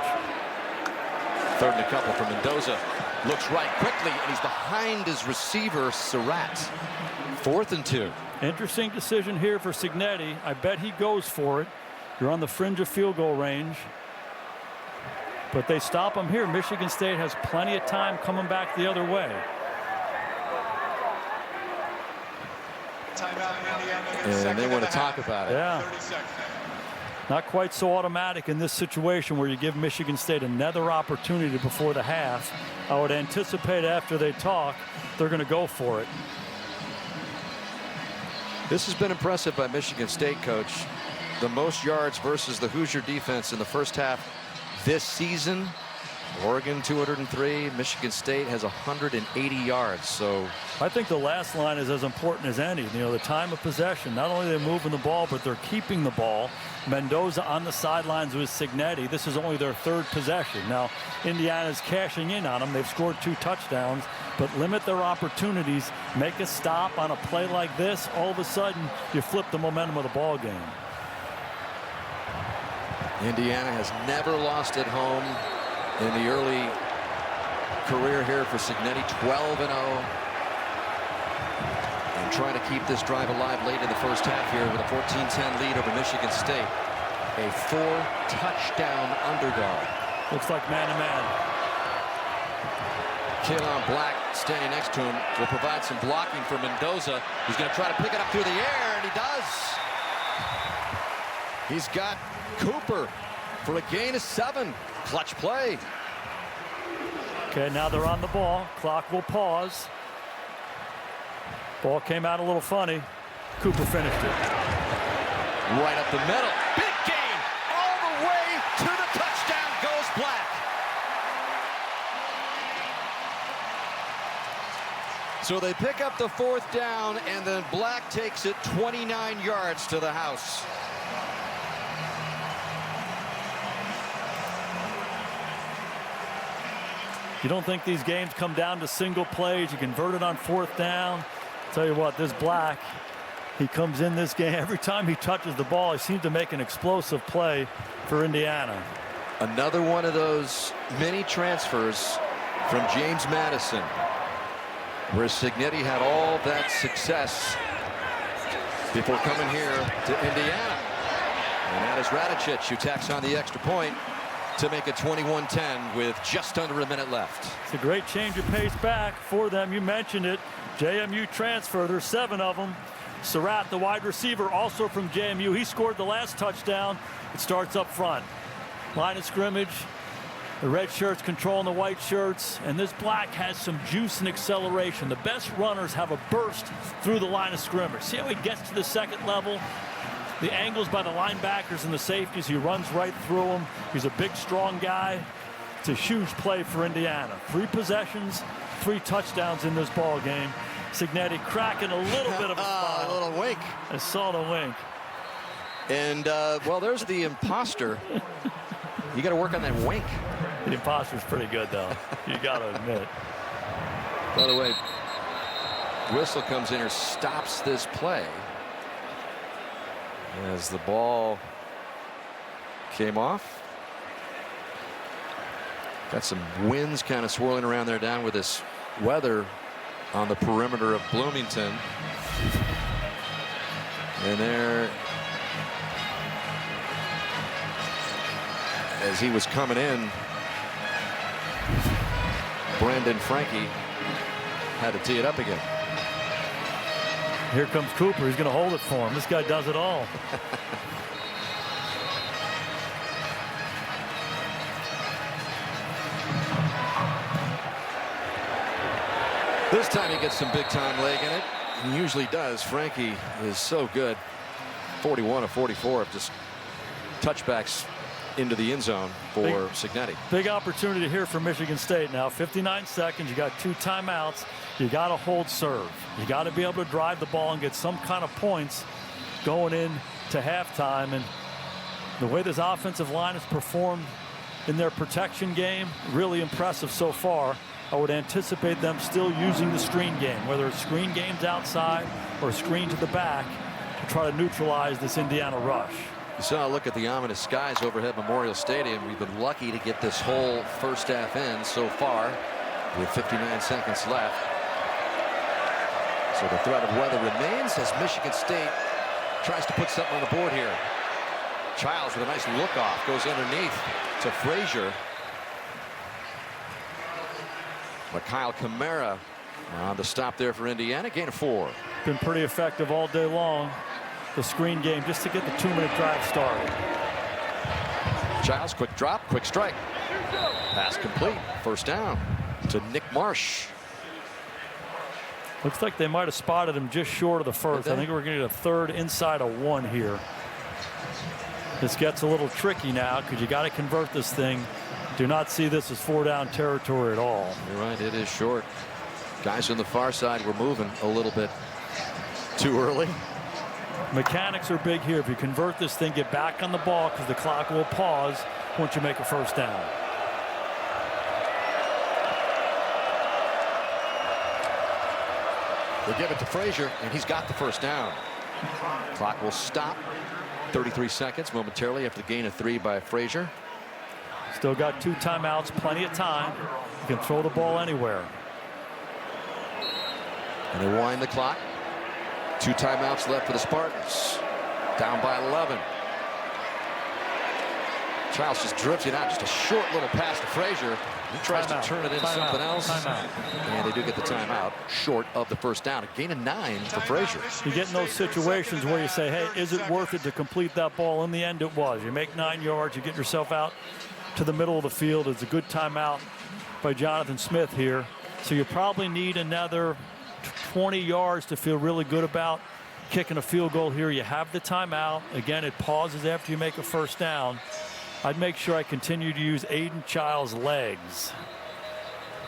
A: 3rd and a couple for Mendoza. Looks right quickly, and he's behind his receiver, Surratt. 4th and 2.
B: Interesting decision here for Signetti. I bet he goes for it. You're on the fringe of field goal range. But they stop them here. Michigan State has plenty of time coming back the other way.
A: And they want to talk about it.
B: Yeah. Not quite so automatic in this situation where you give Michigan State another opportunity before the half. I would anticipate after they talk, they're going to go for it.
A: This has been impressive by Michigan State, Coach. The most yards versus the Hoosier defense in the first half this season. Oregon 203, Michigan State has 180 yards. So
B: I think the last line is as important as any. You know, the time of possession. Not only are they moving the ball, but they're keeping the ball. Mendoza on the sidelines with Cignetti. This is only their third possession. Now, Indiana's cashing in on them. They've scored 2 touchdowns, but limit their opportunities. Make a stop on a play like this. All of a sudden, you flip the momentum of the ball game.
A: Indiana has never lost at home in the early career here for Cignetti, 12-0. And trying to keep this drive alive late in the first half here with a 14-10 lead over Michigan State. A 4-touchdown underdog.
B: Looks like man-to-man.
A: Kalen Black standing next to him will provide some blocking for Mendoza. He's going to try to pick it up through the air, and he does. He's got Cooper for a gain of 7. Clutch play.
B: Okay, now they're on the ball. Clock will pause. Ball came out a little funny. Cooper finished it.
A: Right up the middle. Big gain. All the way to the touchdown goes Black. So they pick up the 4th down, and then Black takes it 29 yards to the house.
B: You don't think these games come down to single plays? You convert it on 4th down. Tell you what, this Black, he comes in this game. Every time he touches the ball, he seems to make an explosive play for Indiana.
A: Another one of those mini transfers from James Madison, where Cignetti had all that success before coming here to Indiana. And that is Radicic, who tacks on the extra point to make it 21-10 with just under a minute left.
B: It's a great change of pace back for them. You mentioned it. JMU transfer. There's 7 of them. Surratt, the wide receiver, also from JMU. He scored the last touchdown. It starts up front. Line of scrimmage. The red shirts controlling the white shirts. And this Black has some juice and acceleration. The best runners have a burst through the line of scrimmage. See how he gets to the second level? The angles by the linebackers and the safeties, he runs right through them. He's a big, strong guy. It's a huge play for Indiana. 3 possessions, 3 touchdowns in this ball game. Cignetti cracking a little bit of a smile.
A: A little wink.
B: I saw the wink.
A: And, well, there's the imposter. You got to work on that wink.
B: The imposter's pretty good, though. You got to admit.
A: By the way, whistle comes in or stops this play as the ball came off. Got some winds kind of swirling around there down with this weather on the perimeter of Bloomington. And there, as he was coming in, Brandon Frankie had to tee it up again.
B: Here comes Cooper. He's going to hold it for him. This guy does it all.
A: This time he gets some big time leg in it. He usually does. Frankie is so good. 41 of 44 of just touchbacks into the end zone for Cignetti.
B: Big opportunity here for Michigan State now. 59 seconds. You got 2 timeouts. You got to hold serve. You got to be able to drive the ball and get some kind of points going into halftime. And the way this offensive line has performed in their protection game, really impressive so far. I would anticipate them still using the screen game, whether it's screen games outside or screen to the back, to try to neutralize this Indiana rush.
A: You saw a look at the ominous skies overhead Memorial Stadium. We've been lucky to get this whole first half in so far with 59 seconds left. So the threat of weather remains as Michigan State tries to put something on the board here. Childs with a nice look off goes underneath to Frazier. But Kyle Kamara on the stop there for Indiana. Gain of 4.
B: Been pretty effective all day long. The screen game just to get the 2-minute drive started.
A: Childs, quick drop, quick strike. Pass complete. First down to Nick Marsh.
B: Looks like they might have spotted him just short of the first. I think we're going to get a third inside of 1 here. This gets a little tricky now because you got to convert this thing. Do not see this as 4-down territory at all.
A: You're right, it is short. Guys on the far side were moving a little bit too early.
B: Mechanics are big here. If you convert this thing, get back on the ball because the clock will pause once you make a first down.
A: They give it to Frazier, and he's got the first down. Clock will stop. 33 seconds momentarily after the gain of 3 by Frazier.
B: Still got 2 timeouts, plenty of time. You can throw the ball anywhere.
A: And they wind the clock. 2 timeouts left for the Spartans. Down by 11. Childs just drifts it out. Just a short little pass to Frazier. He tries to turn it into something else. And they do get the timeout short of the first down. A gain of 9 for Frazier.
B: You get in those situations where you say, hey, is it worth it to complete that ball? In the end, it was. You make 9 yards. You get yourself out to the middle of the field. It's a good timeout by Jonathan Smith here. So you probably need another 20 yards to feel really good about kicking a field goal here. You have the timeout. Again, it pauses after you make a first down. I'd make sure I continue to use Aiden Childs' legs.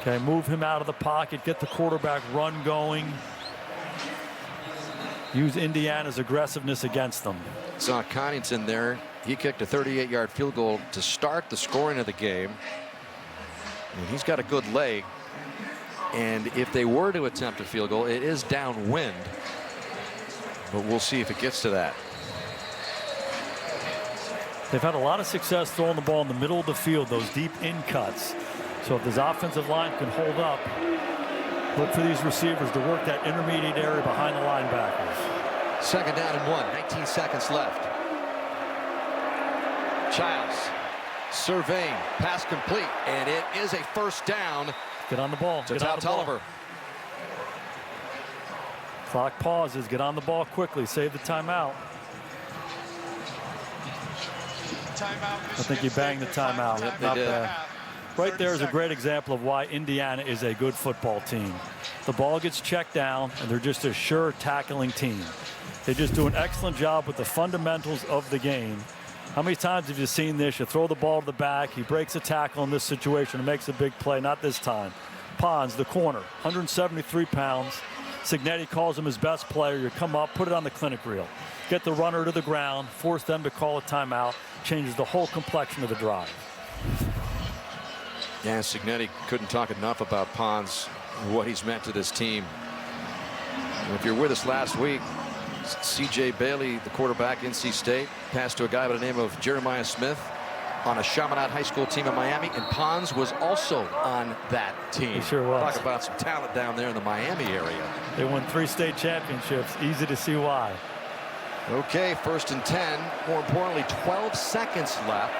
B: Okay, move him out of the pocket, get the quarterback run going. Use Indiana's aggressiveness against them.
A: Saw Connington there. He kicked a 38-yard field goal to start the scoring of the game. And he's got a good leg. And if they were to attempt a field goal, it is downwind. But we'll see if it gets to that.
B: They've had a lot of success throwing the ball in the middle of the field, those deep in cuts. So if this offensive line can hold up, look for these receivers to work that intermediate area behind the linebackers.
A: 2nd down and 1, 19 seconds left. Childs surveying, pass complete, and it is a first down.
B: Get on the ball.
A: To Tal Tolliver.
B: Clock pauses. Get on the ball quickly. Save the timeout. I think he banged the timeout.
A: Yep, they did.
B: Right there is a great example of why Indiana is a good football team. The ball gets checked down, and they're just a sure tackling team. They just do an excellent job with the fundamentals of the game. How many times have you seen this? You throw the ball to the back, he breaks a tackle in this situation and makes a big play. Not this time. Pons, the corner, 173 pounds. Signetti calls him his best player. You come up, put it on the clinic reel. Get the runner to the ground, force them to call a timeout. Changes the whole complexion of the drive.
A: Yeah, Signetti couldn't talk enough about Pons, what he's meant to this team. And if you're with us last week, C.J. Bailey, the quarterback, NC State, passed to a guy by the name of Jeremiah Smith on a Chaminade High School team in Miami, and Pons was also on that team.
B: He sure was.
A: Talk about some talent down there in the Miami area.
B: They won 3 state championships. Easy to see why.
A: Okay, 1st and 10. More importantly, 12 seconds left.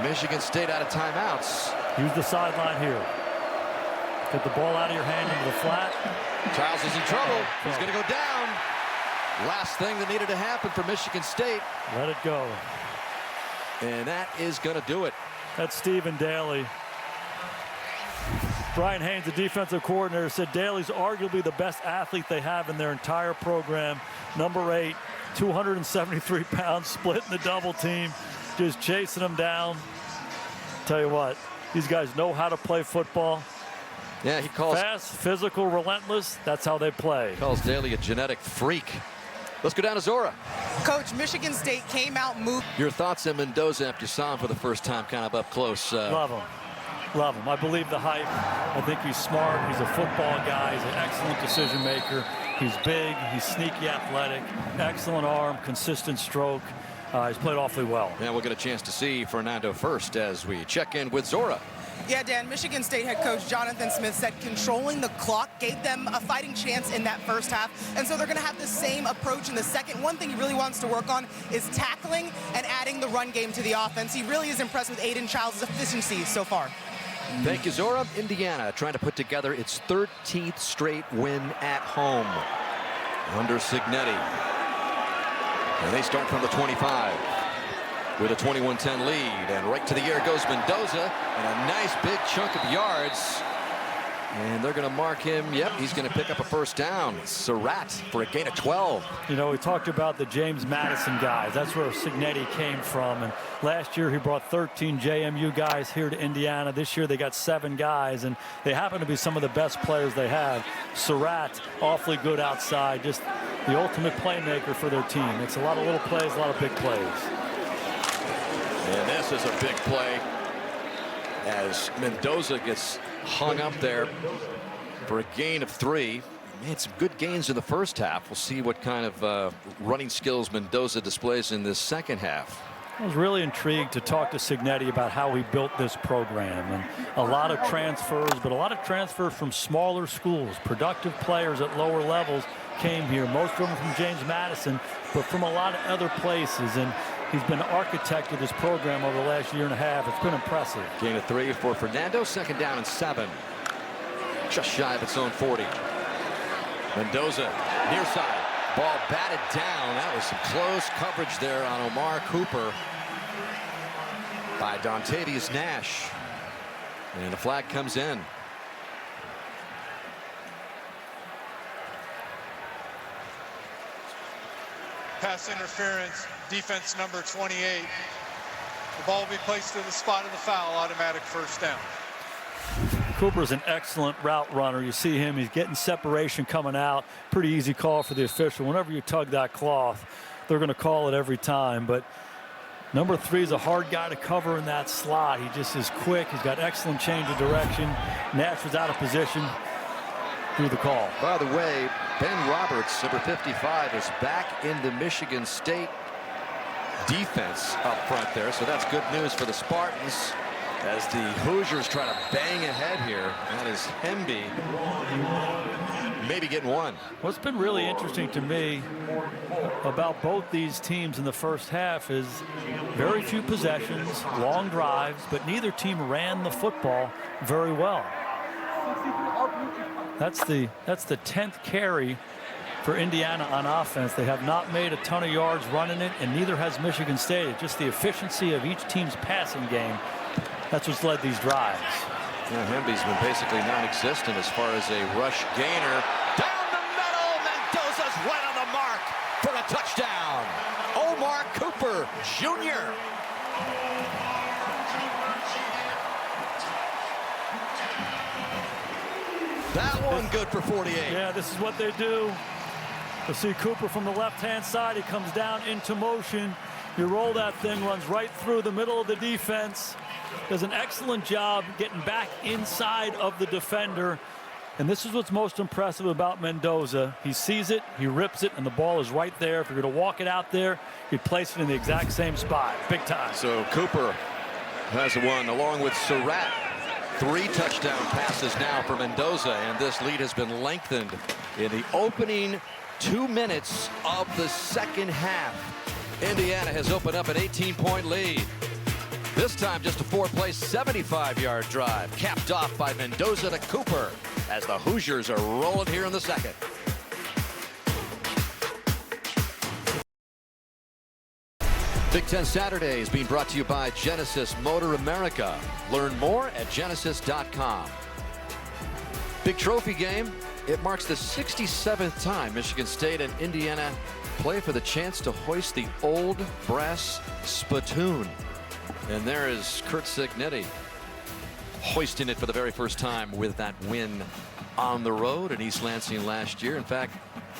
A: Michigan State out of timeouts.
B: Use the sideline here. Get the ball out of your hand into the flat.
A: Childs is in trouble. He's going to go down. Last thing that needed to happen for Michigan State.
B: Let it go.
A: And that is going to do it.
B: That's Stephen Daly. Brian Haynes, the defensive coordinator, said Daly's arguably the best athlete they have in their entire program. Number 8, 273 pounds, split in the double team, just chasing them down. Tell you what, these guys know how to play football.
A: Yeah, he calls
B: fast, physical, relentless. That's how they play.
A: Calls Daly a genetic freak. Let's go down to Zora.
F: Coach, Michigan State came out moved.
A: Your thoughts on Mendoza after you saw him for the first time kind of up close?
B: Love him. Love him. I believe the hype. I think he's smart. He's a football guy. He's an excellent decision maker. He's big. He's sneaky athletic. Excellent arm. Consistent stroke. He's played awfully well.
A: And we'll get a chance to see Fernando first as we check in with Zora.
F: Yeah, Dan, Michigan State head coach Jonathan Smith said controlling the clock gave them a fighting chance in that first half. And so they're going to have the same approach in the second. One thing he really wants to work on is tackling and adding the run game to the offense. He really is impressed with Aiden Childs' efficiency so far.
A: Thank you, Zora. Indiana trying to put together its 13th straight win at home under Signetti. And they start from the 25 with a 21-10 lead. And right to the air goes Mendoza, and a nice big chunk of yards. And they're going to mark him. Yep, he's going to pick up a first down. Surratt for a gain of 12.
B: You know, we talked about the James Madison guys. That's where Signetti came from. And last year he brought 13 JMU guys here to Indiana. This year they got 7 guys, and they happen to be some of the best players they have. Surratt, awfully good outside, just the ultimate playmaker for their team. It's a lot of little plays, a lot of big plays.
A: And this is a big play as Mendoza gets hung up there for a gain of 3. Made some good gains in the first half. We'll see what kind of running skills Mendoza displays in this second half.
B: I was really intrigued to talk to Signetti about how he built this program, and a lot of transfers, but a lot of transfers from smaller schools. Productive players at lower levels came here, most of them from James Madison, but from a lot of other places. And he's been an architect of this program over the last year and a half. It's been impressive.
A: Gain of 3 for Fernando. Second down and 7. Just shy of its own 40. Mendoza near side. Ball batted down. That was some close coverage there on Omar Cooper by Dontavius Nash. And the flag comes in.
C: Pass interference, defense number 28. The ball will be placed to the spot of the foul, automatic first down.
B: Cooper's an excellent route runner. You see him, he's getting separation coming out. Pretty easy call for the official. Whenever you tug that cloth, they're going to call it every time. But number 3 is a hard guy to cover in that slot. He just is quick. He's got excellent change of direction. Nash was out of position. Through the call.
A: By the way, Ben Roberts, number 55, is back in the Michigan State defense up front there. So that's good news for the Spartans as the Hoosiers try to bang ahead here. That is Hemby maybe getting one.
B: What's been really interesting to me about both these teams in the first half is very few possessions, long drives, but neither team ran the football very well. That's the 10th carry for Indiana on offense. They have not made a ton of yards running it, and neither has Michigan State. It's just the efficiency of each team's passing game. That's what's led these drives.
A: Yeah, Hemby's been basically non-existent as far as a rush gainer. Down the middle, Mendoza's right on the mark for a touchdown. Omar Cooper Jr. That one good for 48.
B: Yeah, this is what they do. You'll see Cooper from the left-hand side. He comes down into motion. You roll that thing, runs right through the middle of the defense. Does an excellent job getting back inside of the defender. And this is what's most impressive about Mendoza. He sees it, he rips it, and the ball is right there. If you're going to walk it out there, you place it in the exact same spot. Big time.
A: So Cooper has one along with Surratt. 3 touchdown passes now for Mendoza, and this lead has been lengthened in the opening 2 minutes of the second half. Indiana has opened up an 18-point lead. This time just a 4-play 75-yard drive, capped off by Mendoza to Cooper as the Hoosiers are rolling here in the second. Big Ten Saturday is being brought to you by Genesis Motor America. Learn more at genesis.com. Big trophy game. It marks the 67th time Michigan State and Indiana play for the chance to hoist the old brass spittoon. And there is Curt Signetti hoisting it for the very first time with that win on the road in East Lansing last year. In fact,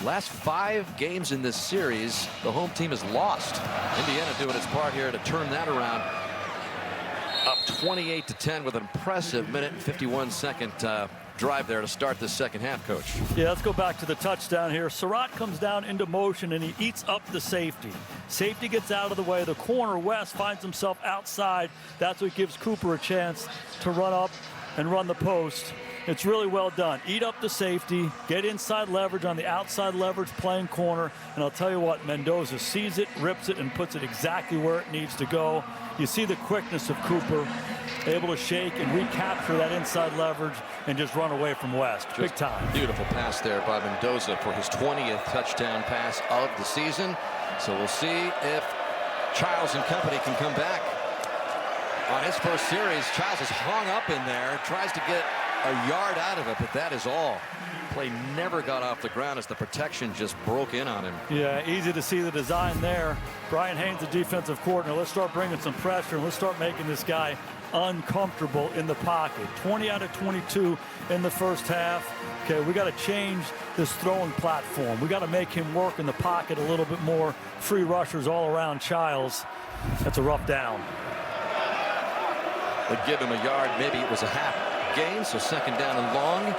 A: last 5 games in this series, the home team has lost. Indiana doing its part here to turn that around. Up 28-10 with an impressive minute and 51-second drive there to start the second half, Coach.
B: Yeah, let's go back to the touchdown here. Surratt comes down into motion and he eats up the safety. Safety gets out of the way. The corner, West, finds himself outside. That's what gives Cooper a chance to run up and run the post. It's really well done. Eat up the safety, get inside leverage on the outside leverage playing corner, and I'll tell you what, Mendoza sees it, rips it, and puts it exactly where it needs to go. You see the quickness of Cooper. able to shake and recapture that inside leverage and just run away from West. Big time.
A: Beautiful pass there by Mendoza for his 20th touchdown pass of the season. So we'll see if Childs and company can come back. On his first series, Childs is hung up in there, tries to get a yard out of it, but that is all. Play never got off the ground as the protection just broke in on him.
B: Yeah, easy to see the design there. Brian Haynes, the defensive coordinator. Let's start bringing some pressure, and let's start making this guy uncomfortable in the pocket. 20 out of 22 in the first half. Okay, we got to change this throwing platform. We got to make him work in the pocket a little bit more. Free rushers all around Childs. That's a rough down.
A: They'd give him a yard. Maybe it was a half gain, so second down and long.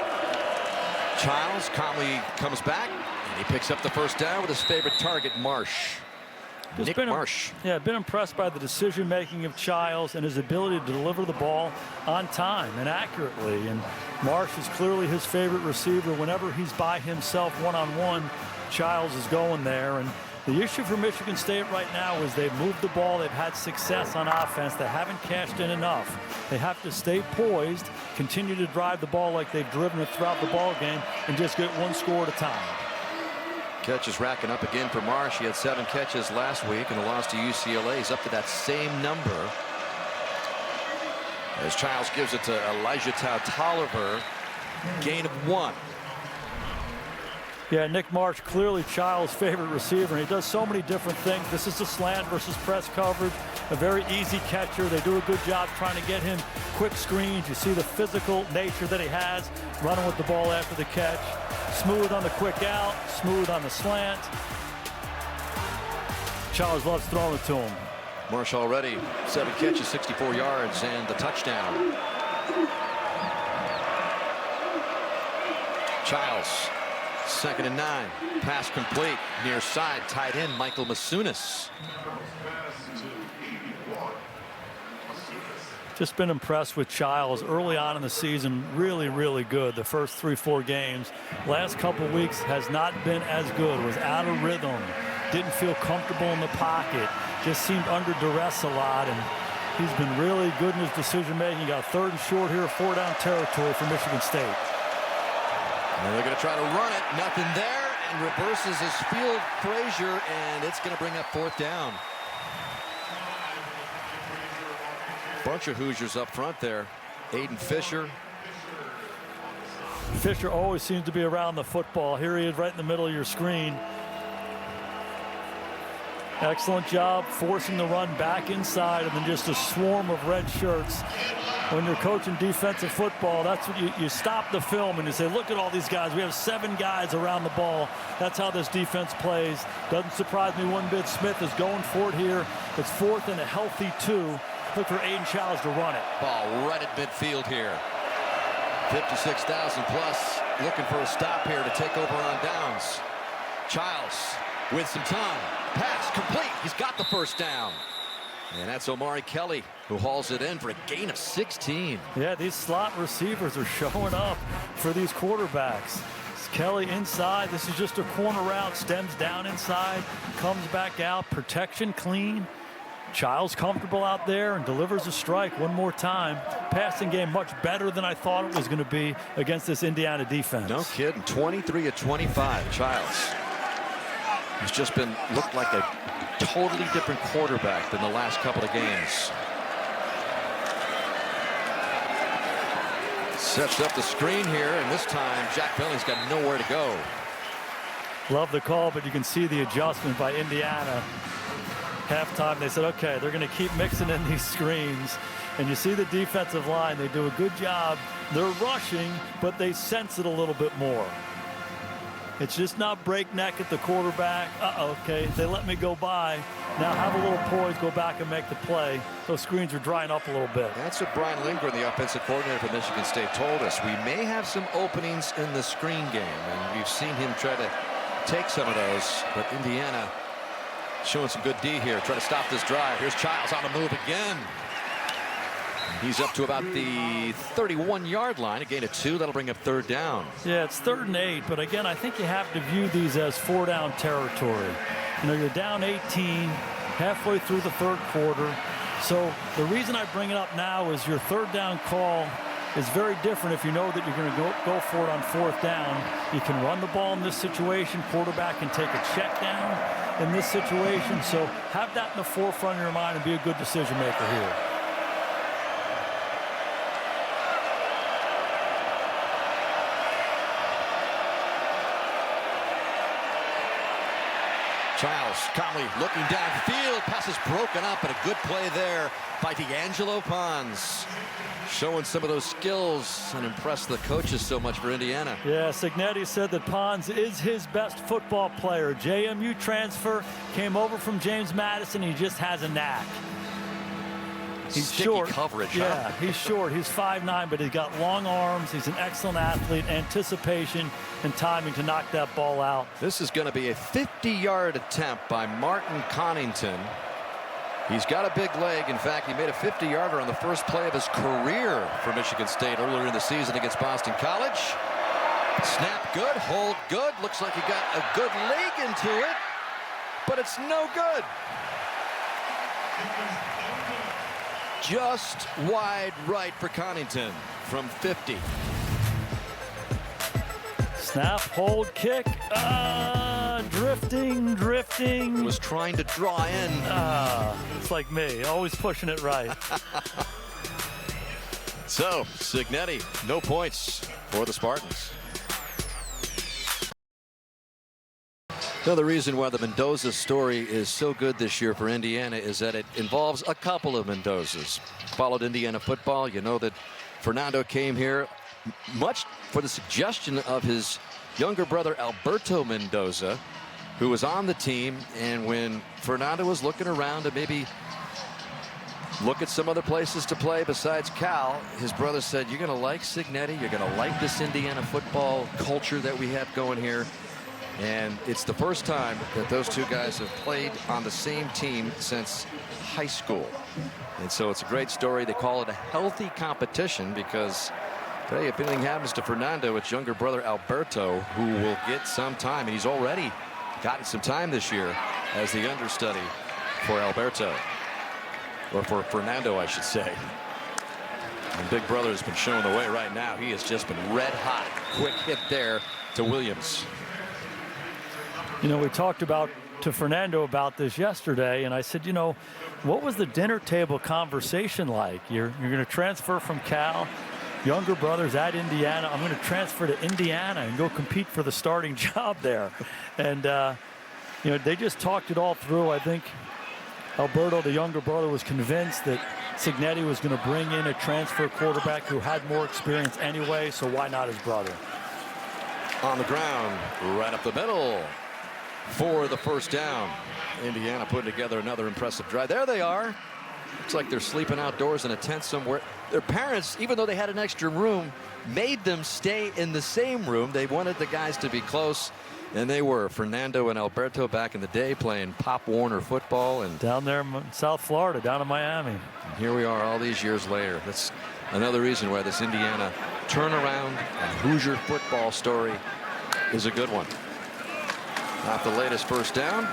A: Childs calmly comes back, and he picks up the first down with his favorite target, Marsh. Nick Marsh.
B: Yeah, been impressed by the decision-making of Childs and his ability to deliver the ball on time and accurately. And Marsh is clearly his favorite receiver. Whenever he's by himself one-on-one, Childs is going there. And the issue for Michigan State right now is they've moved the ball. They've had success on offense. They haven't cashed in enough. They have to stay poised, continue to drive the ball like they've driven it throughout the ball game, and just get one score at a time.
A: Catches racking up again for Marsh. He had 7 catches last week in a loss to UCLA. He's up to that same number. As Childs gives it to Elijah Tolliver. Gain of 1.
B: Yeah, Nick Marsh, clearly Childs' favorite receiver, and he does so many different things. This is a slant versus press coverage, a very easy catcher. They do a good job trying to get him quick screens. You see the physical nature that he has, running with the ball after the catch. Smooth on the quick out, smooth on the slant. Childs loves throwing it to him.
A: Marsh already 7 catches, 64 yards, and the touchdown. Childs. 2nd and 9. Pass complete. Near side. Tight end Michael Masunis.
B: Just been impressed with Childs early on in the season. Really, really good. The first 3-4 games. Last couple weeks has not been as good. Was out of rhythm. Didn't feel comfortable in the pocket. Just seemed under duress a lot. And he's been really good in his decision making. Got 3rd and short here. 4-down territory for Michigan State.
A: And they're going to try to run it. Nothing there. And reverses his field, Frazier, and it's going to bring up 4th down. Bunch of Hoosiers up front there. Aiden Fisher.
B: Fisher always seems to be around the football. Here he is right in the middle of your screen. Excellent job forcing the run back inside, and then just a swarm of red shirts. When you're coaching defensive football, that's what you stop the film and you say, look at all these guys. We have 7 guys around the ball. That's how this defense plays. Doesn't surprise me one bit. Smith is going for it here. It's 4th and a healthy 2. Look for Aiden Childs to run it.
A: Ball right at midfield here. 56,000 plus. Looking for a stop here to take over on downs. Childs with some time. Pass complete. He's got the first down. And that's Omari Kelly who hauls it in for a gain of 16.
B: Yeah, these slot receivers are showing up for these quarterbacks. It's Kelly inside. This is just a corner route. Stems down inside. Comes back out. Protection clean. Childs comfortable out there and delivers a strike one more time. Passing game much better than I thought it was going to be against this Indiana defense.
A: No kidding. 23 of 25. Childs. He's just been looked like a totally different quarterback than the last couple of games. Sets up the screen here, and this time Jack Belling's got nowhere to go.
B: Love the call, but you can see the adjustment by Indiana. Halftime, they said, okay, they're going to keep mixing in these screens. And you see the defensive line, they do a good job. They're rushing, but they sense it a little bit more. It's just not breakneck at the quarterback. Okay, they let me go by. Now have a little poise, go back and make the play. Those screens are drying up a little bit.
A: That's what Brian Lindgren, the offensive coordinator for Michigan State, told us. We may have some openings in the screen game, and we've seen him try to take some of those. But Indiana showing some good D here. Try to stop this drive. Here's Childs on the move again. He's up to about the 31-yard line. A gain of 2. That'll bring up 3rd down.
B: Yeah, it's 3rd and 8. But again, I think you have to view these as 4-down territory. You know, you're down 18 halfway through the 3rd quarter. So the reason I bring it up now is your third down call is very different if you know that you're going to go for it on fourth down. You can run the ball in this situation. Quarterback can take a check down in this situation. So have that in the forefront of your mind and be a good decision maker here.
A: Childs, Conley looking downfield. Pass is broken up, but a good play there by D'Angelo Pons. Showing some of those skills and impressed the coaches so much for Indiana.
B: Yeah, Signetti said that Pons is his best football player. JMU transfer, came over from James Madison. He just has a knack. He's
A: Sticky
B: short.
A: Coverage,
B: yeah,
A: huh?
B: He's short. He's 5'9", but he's got long arms. He's an excellent athlete. Anticipation and timing to knock that ball out.
A: This is going to be a 50-yard attempt by Martin Connington. He's got a big leg. In fact, he made a 50-yarder on the first play of his career for Michigan State earlier in the season against Boston College. Snap good, hold good. Looks like he got a good leg into it, but it's no good. Just wide right for Connington from 50.
B: Snap, hold, kick. Drifting.
A: Was trying to draw in.
B: It's like me, always pushing it right.
A: So, Signetti, no points for the Spartans. Another reason why the Mendoza story is so good this year for Indiana is that it involves a couple of Mendozas. Followed Indiana football, you know that Fernando came here much for the suggestion of his younger brother Alberto Mendoza, who was on the team, and when Fernando was looking around to maybe look at some other places to play besides Cal, his brother said, you're going to like Signetti, you're going to like this Indiana football culture that we have going here. And it's the first time that those two guys have played on the same team since high school. And so it's a great story. They call it a healthy competition because, hey, if anything happens to Fernando, it's younger brother Alberto who will get some time. And he's already gotten some time this year as the understudy for Alberto. Or for Fernando, I should say. And Big Brother has been showing the way right now. He has just been red hot. Quick hit there to Williams.
B: You know, we talked to Fernando about this yesterday, and I said, you know, what was the dinner table conversation like? You're going to transfer from Cal, younger brothers at Indiana. I'm going to transfer to Indiana and go compete for the starting job there. And, you know, they just talked it all through. I think Alberto, the younger brother, was convinced that Signetti was going to bring in a transfer quarterback who had more experience anyway, so why not his brother?
A: On the ground, right up the middle for the first down. Indiana putting together another impressive drive. There they are. Looks like they're sleeping outdoors in a tent somewhere. Their parents, even though they had an extra room, made them stay in the same room. They wanted the guys to be close, and they were. Fernando and Alberto back in the day playing Pop Warner football. And
B: down there in South Florida, down in Miami.
A: And here we are all these years later. That's another reason why this Indiana turnaround and Hoosier football story is a good one. Not the latest first down.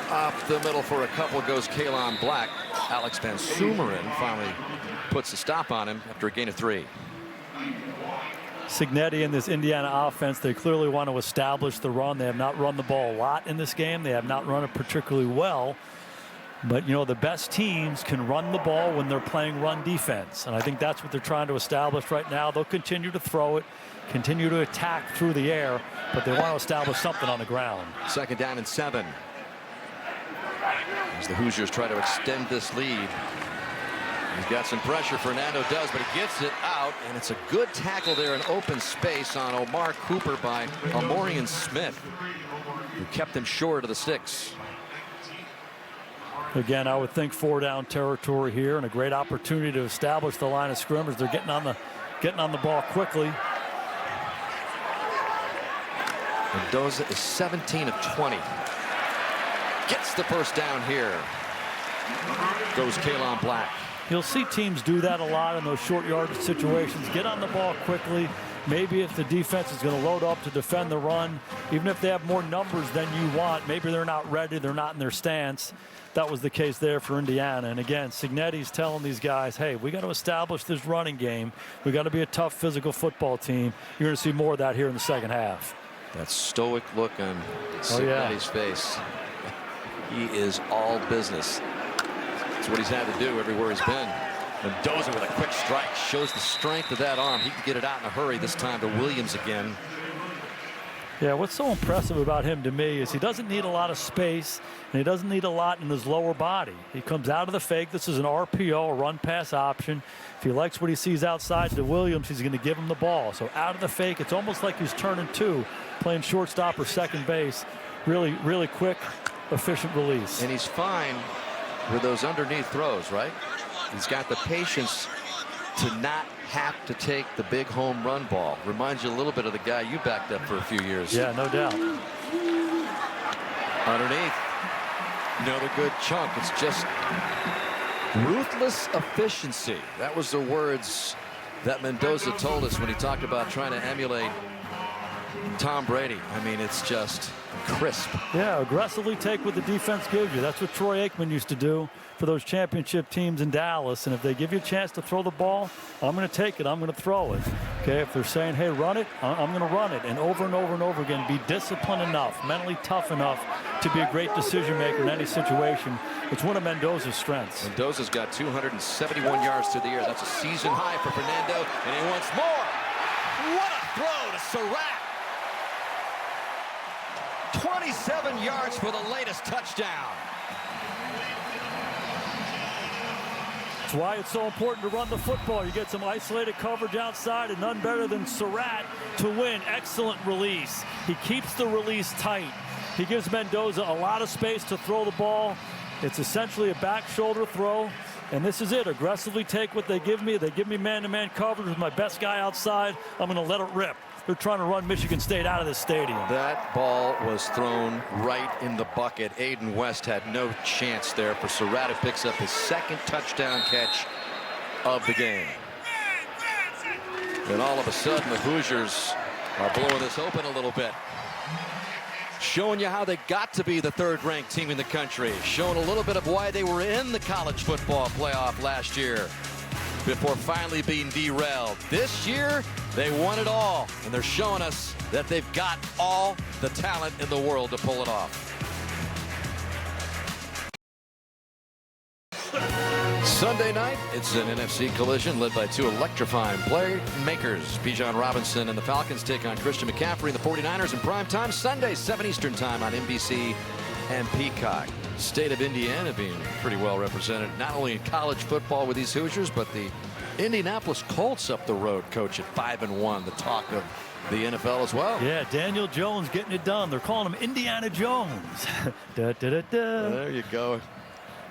A: Up the middle for a couple goes Kalon Black. Alex Van Sumeren finally puts a stop on him after a gain of 3.
B: Signetti in this Indiana offense, they clearly want to establish the run. They have not run the ball a lot in this game. They have not run it particularly well. But, you know, the best teams can run the ball when they're playing run defense. And I think that's what they're trying to establish right now. They'll continue to throw it, continue to attack through the air, but they want to establish something on the ground.
A: 2nd down and 7. As the Hoosiers try to extend this lead. He's got some pressure, Fernando does, but he gets it out, and it's a good tackle there in open space on Omar Cooper by Amorian Smith, who kept him short of the sticks.
B: Again, I would think 4-down territory here and a great opportunity to establish the line of scrimmage. They're getting on the ball quickly.
A: Mendoza is 17 of 20. Gets the first down here. Goes Kalon Black.
B: You'll see teams do that a lot in those short yardage situations. Get on the ball quickly, maybe if the defense is going to load up to defend the run, even if they have more numbers than you want, maybe they're not ready, they're not in their stance. That was the case there for Indiana. And again, Cignetti's telling these guys, hey, we got to establish this running game. We got to be a tough physical football team. You're going to see more of that here in the second half.
A: That stoic look on Cignetti's face. He is all business. That's what he's had to do everywhere he's been. Mendoza with a quick strike shows the strength of that arm. He can get it out in a hurry this time to Williams again.
B: Yeah, what's so impressive about him to me is he doesn't need a lot of space, and he doesn't need a lot in his lower body. He comes out of the fake. This is an RPO, a run-pass option. If he likes what he sees outside to Williams, he's going to give him the ball. So out of the fake, it's almost like he's turning two, playing shortstop or second base. Really, really quick, efficient release.
A: And he's fine with those underneath throws, right? He's got the patience to not have to take the big home run ball. Reminds you a little bit of the guy you backed up for a few years.
B: Yeah, no doubt.
A: Underneath, another good chunk. It's just ruthless efficiency. That was the words that Mendoza told us when he talked about trying to emulate Tom Brady. I mean, it's just crisp.
B: Yeah, aggressively take what the defense gives you. That's what Troy Aikman used to do for those championship teams in Dallas. And if they give you a chance to throw the ball, I'm going to take it. I'm going to throw it. Okay, if they're saying, hey, run it, I'm going to run it. And over and over and over again, be disciplined enough, mentally tough enough to be a great decision maker in any situation. It's one of Mendoza's strengths.
A: Mendoza's got 271 yards through the air. That's a season high for Fernando. And he wants more. What a throw to Surratt. 27 yards for the latest touchdown.
B: That's why it's so important to run the football. You get some isolated coverage outside, and none better than Surratt to win. Excellent release. He keeps the release tight. He gives Mendoza a lot of space to throw the ball. It's essentially a back shoulder throw, and this is it. Aggressively take what they give me. They give me man-to-man coverage with my best guy outside. I'm going to let it rip. They're trying to run Michigan State out of this stadium.
A: That ball was thrown right in the bucket. Aiden West had no chance there for Surratt, who picks up his second touchdown catch of the game. And all of a sudden, the Hoosiers are blowing this open a little bit. Showing you how they got to be the third-ranked team in the country. Showing a little bit of why they were in the college football playoff last year before finally being derailed. This year, they won it all, and they're showing us that they've got all the talent in the world to pull it off. Sunday night, it's an NFC collision led by two electrifying playmakers. Bijan Robinson and the Falcons take on Christian McCaffrey and the 49ers in prime time Sunday, 7 Eastern time on NBC and Peacock. State of Indiana being pretty well represented, not only in college football with these Hoosiers, but the Indianapolis Colts up the road, coach, at 5-1, the talk of the NFL as well.
B: Yeah, Daniel Jones getting it done. They're calling him Indiana Jones. Da, da, da, da.
A: There you go.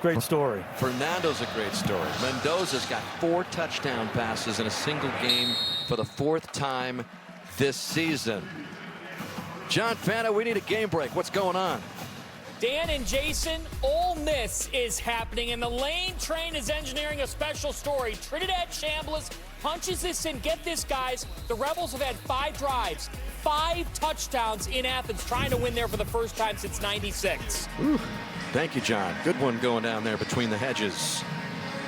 B: Great story.
A: Fernando's a great story. Mendoza's got 4 touchdown passes in a single game for the 4th time this season. John Fanta, we need a game break. What's going on?
E: Dan and Jason, Ole Miss is happening, and the Lane train is engineering a special story. Trinidad Chambliss punches this in. Get this, guys. The Rebels have had 5 drives, 5 touchdowns in Athens, trying to win there for the first time since '96.
A: Thank you, John. Good one going down there between the hedges.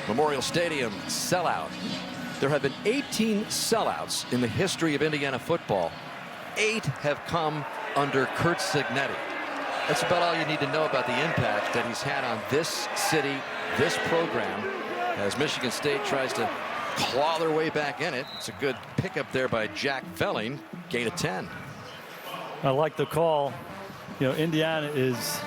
A: Memorial Stadium sellout. There have been 18 sellouts in the history of Indiana football. 8 have come under Curt Cignetti. That's about all you need to know about the impact that he's had on this city, this program, as Michigan State tries to claw their way back in it. It's a good pickup there by Jack Felling, gain of 10.
B: I like the call. You know, Indiana is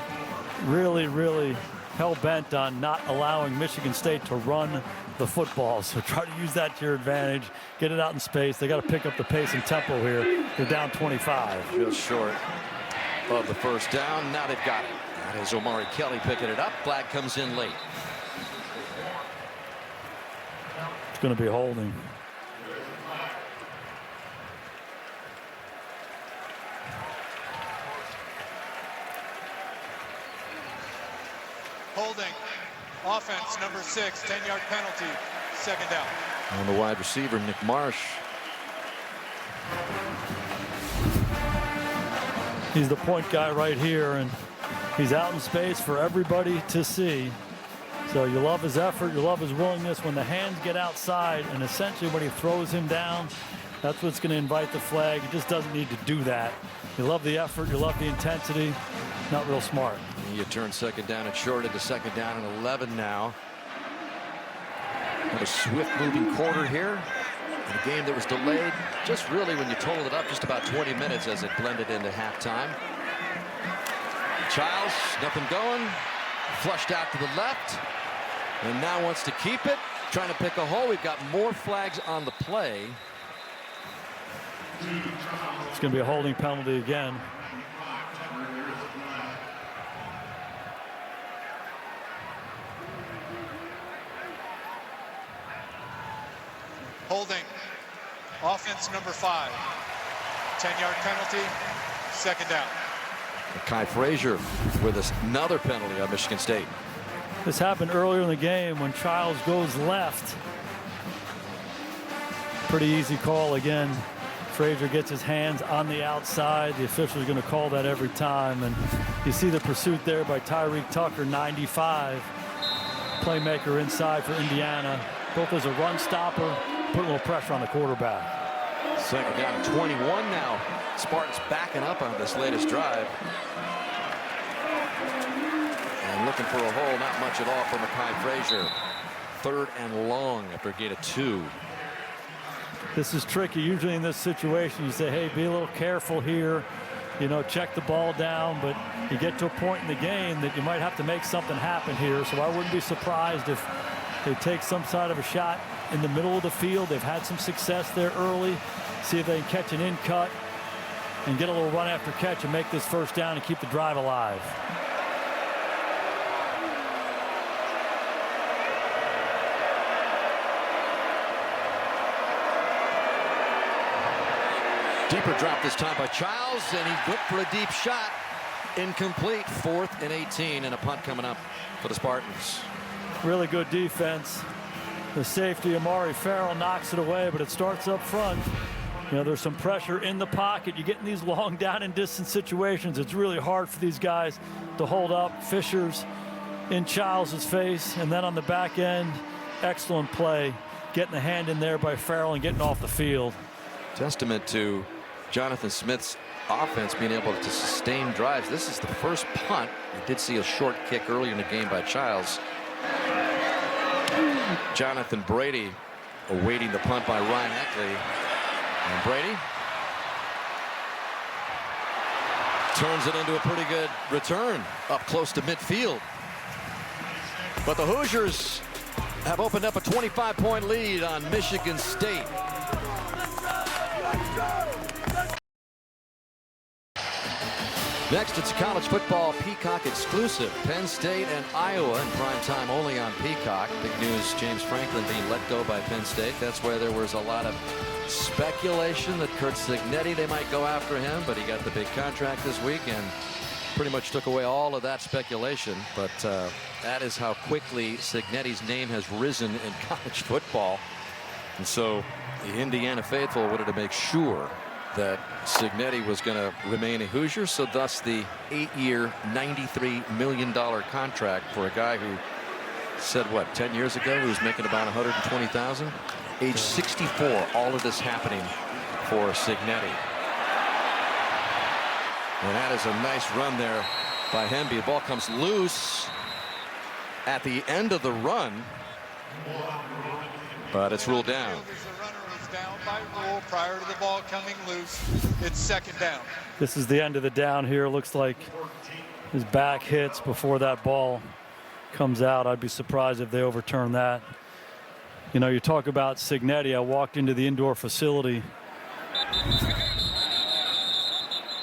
B: really, really hell-bent on not allowing Michigan State to run the football. So try to use that to your advantage. Get it out in space. They got to pick up the pace and tempo here. They're down 25.
A: Just short of the first down. Now they've got it. That is Omari Kelly picking it up. Flag comes in late.
B: It's going to be holding.
C: Holding. Offense, number 6, 10-yard penalty, 2nd down.
A: On the wide receiver, Nick Marsh.
B: He's the point guy right here, and he's out in space for everybody to see. So you love his effort, you love his willingness. When the hands get outside, and essentially when he throws him down, that's what's going to invite the flag. He just doesn't need to do that. You love the effort, you love the intensity. Not real smart.
A: You turn second down and short into second down and 11 now. A swift moving quarter here. In a game that was delayed just really, when you totaled it up, just about 20 minutes as it blended into halftime. Childs, nothing going. Flushed out to the left. And now wants to keep it. Trying to pick a hole. We've got more flags on the play.
B: It's going to be a holding penalty again.
C: Holding. Offense number 5. 10-yard penalty. Second down.
A: Kai Frazier with another penalty on Michigan State.
B: This happened earlier in the game when Childs goes left. Pretty easy call again. Frazier gets his hands on the outside. The official is going to call that every time. And you see the pursuit there by Tyreek Tucker, 95. Playmaker inside for Indiana. Both as a run stopper, put a little pressure on the quarterback.
A: Second down and 21 now. Spartans backing up on this latest drive. And looking for a hole, not much at all for Kai Frazier. Third and long after a gain of 2.
B: This is tricky. Usually in this situation, you say, hey, be a little careful here. You know, check the ball down. But you get to a point in the game that you might have to make something happen here. So I wouldn't be surprised if they take some side of a shot in the middle of the field. They've had some success there early. See if they can catch an in cut and get a little run after catch and make this first down and keep the drive alive.
A: Deeper drop this time by Childs, and he went for a deep shot. Incomplete. 4th and 18, and a punt coming up for the Spartans.
B: Really good defense. The safety, Amari Farrell, knocks it away, but it starts up front. You know, there's some pressure in the pocket. You get in these long down and distance situations. It's really hard for these guys to hold up. Fisher's in Childs' face, and then on the back end, excellent play. Getting the hand in there by Farrell and getting off the field.
A: Testament to Jonathan Smith's offense being able to sustain drives. This is the first punt. We did see a short kick earlier in the game by Childs. Jonathan Brady awaiting the punt by Ryan Eckley. And Brady turns it into a pretty good return up close to midfield. But the Hoosiers have opened up a 25-point lead on Michigan State. Next, it's a college football Peacock exclusive. Penn State and Iowa in prime time only on Peacock. Big news, James Franklin being let go by Penn State. That's where there was a lot of speculation that Kurt Cignetti, they might go after him, but he got the big contract this week and pretty much took away all of that speculation. But that is how quickly Cignetti's name has risen in college football. And so the Indiana faithful wanted to make sure that Cignetti was going to remain a Hoosier, so thus the 8-year, $93 million contract for a guy who said, what, 10 years ago he was making about $120,000? Age 64, all of this happening for Cignetti. And that is a nice run there by Hemby. The ball comes loose at the end of the run, but it's ruled down.
C: Down by rule prior to the ball coming loose. It's second down.
B: This is the end of the down here. Looks like his back hits before that ball comes out. I'd be surprised if they overturn that. You know, you talk about Cignetti. I walked into the indoor facility.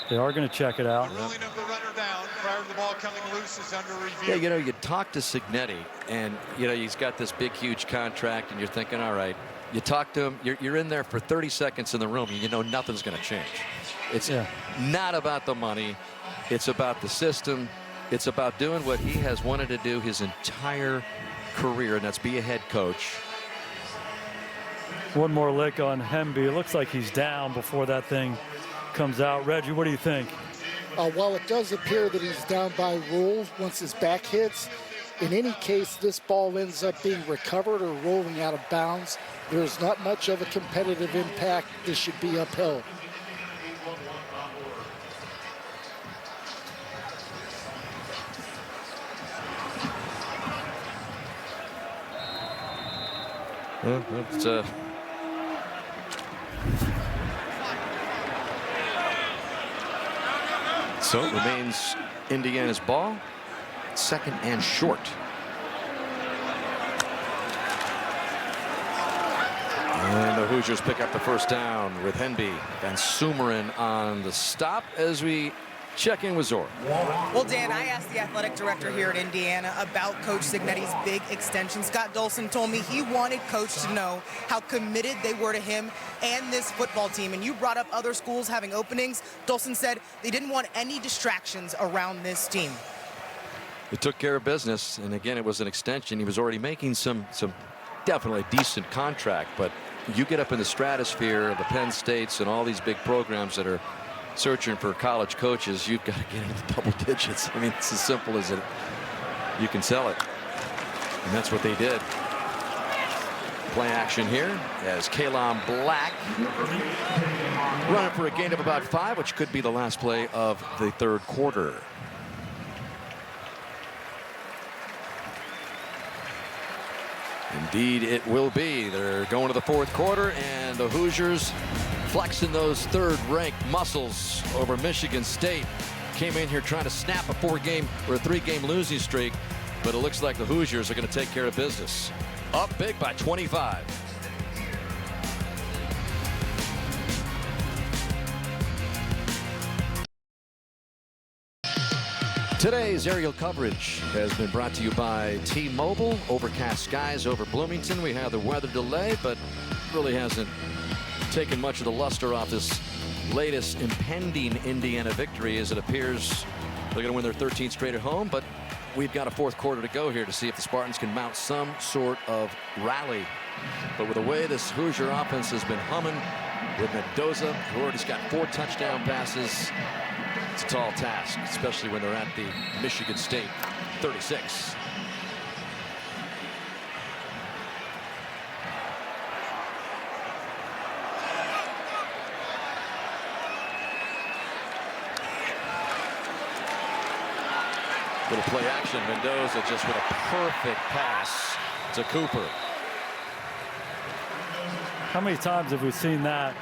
B: They are going to check it out.
C: The ruling of the runner down prior to the ball coming loose is under review.
A: Yeah, you know, you talk to Cignetti, and, you know, he's got this big, huge contract, and you're thinking, all right, you talk to him, you're in there for 30 seconds in the room, and you know nothing's going to change. It's not about the money. It's about the system. It's about doing what he has wanted to do his entire career, and that's be a head coach.
B: One more lick on Hemby. It looks like he's down before that thing comes out. Reggie, what do you think?
D: While it does appear that he's down by rule once his back hits, in any case, this ball ends up being recovered or rolling out of bounds. There's not much of a competitive impact. This should be upheld.
A: So it remains Indiana's ball, 2nd and short. And the Hoosiers pick up the first down with Henby. Van Sumeren on the stop as we check in with Zora.
F: Well, Dan, I asked the athletic director here at Indiana about Coach Cignetti's big extension. Scott Dolson told me he wanted Coach to know how committed they were to him and this football team. And you brought up other schools having openings. Dolson said they didn't want any distractions around this team.
A: They took care of business, and again, it was an extension. He was already making some definitely decent contract, but you get up in the stratosphere of the Penn States and all these big programs that are searching for college coaches, you've got to get into double digits. I mean, it's as simple as it. You can sell it, and that's what they did. Play action here as Kalon Black running for a gain of about 5, which could be the last play of the 3rd quarter. Indeed, it will be. They're going to the 4th quarter, and the Hoosiers flexing those 3rd-ranked muscles over Michigan State. Came in here trying to snap a 4-game or a 3-game losing streak, but it looks like the Hoosiers are going to take care of business. Up big by 25. Today's aerial coverage has been brought to you by T-Mobile. Overcast skies over Bloomington. We have the weather delay, but really hasn't taken much of the luster off this latest impending Indiana victory, as it appears they're going to win their 13th straight at home. But we've got a 4th quarter to go here to see if the Spartans can mount some sort of rally. But with the way this Hoosier offense has been humming with Mendoza, who already's got 4 touchdown passes, it's a tall task, especially when they're at the Michigan State 36. Little play action. Mendoza just with a perfect pass to Cooper.
B: How many times have we seen that?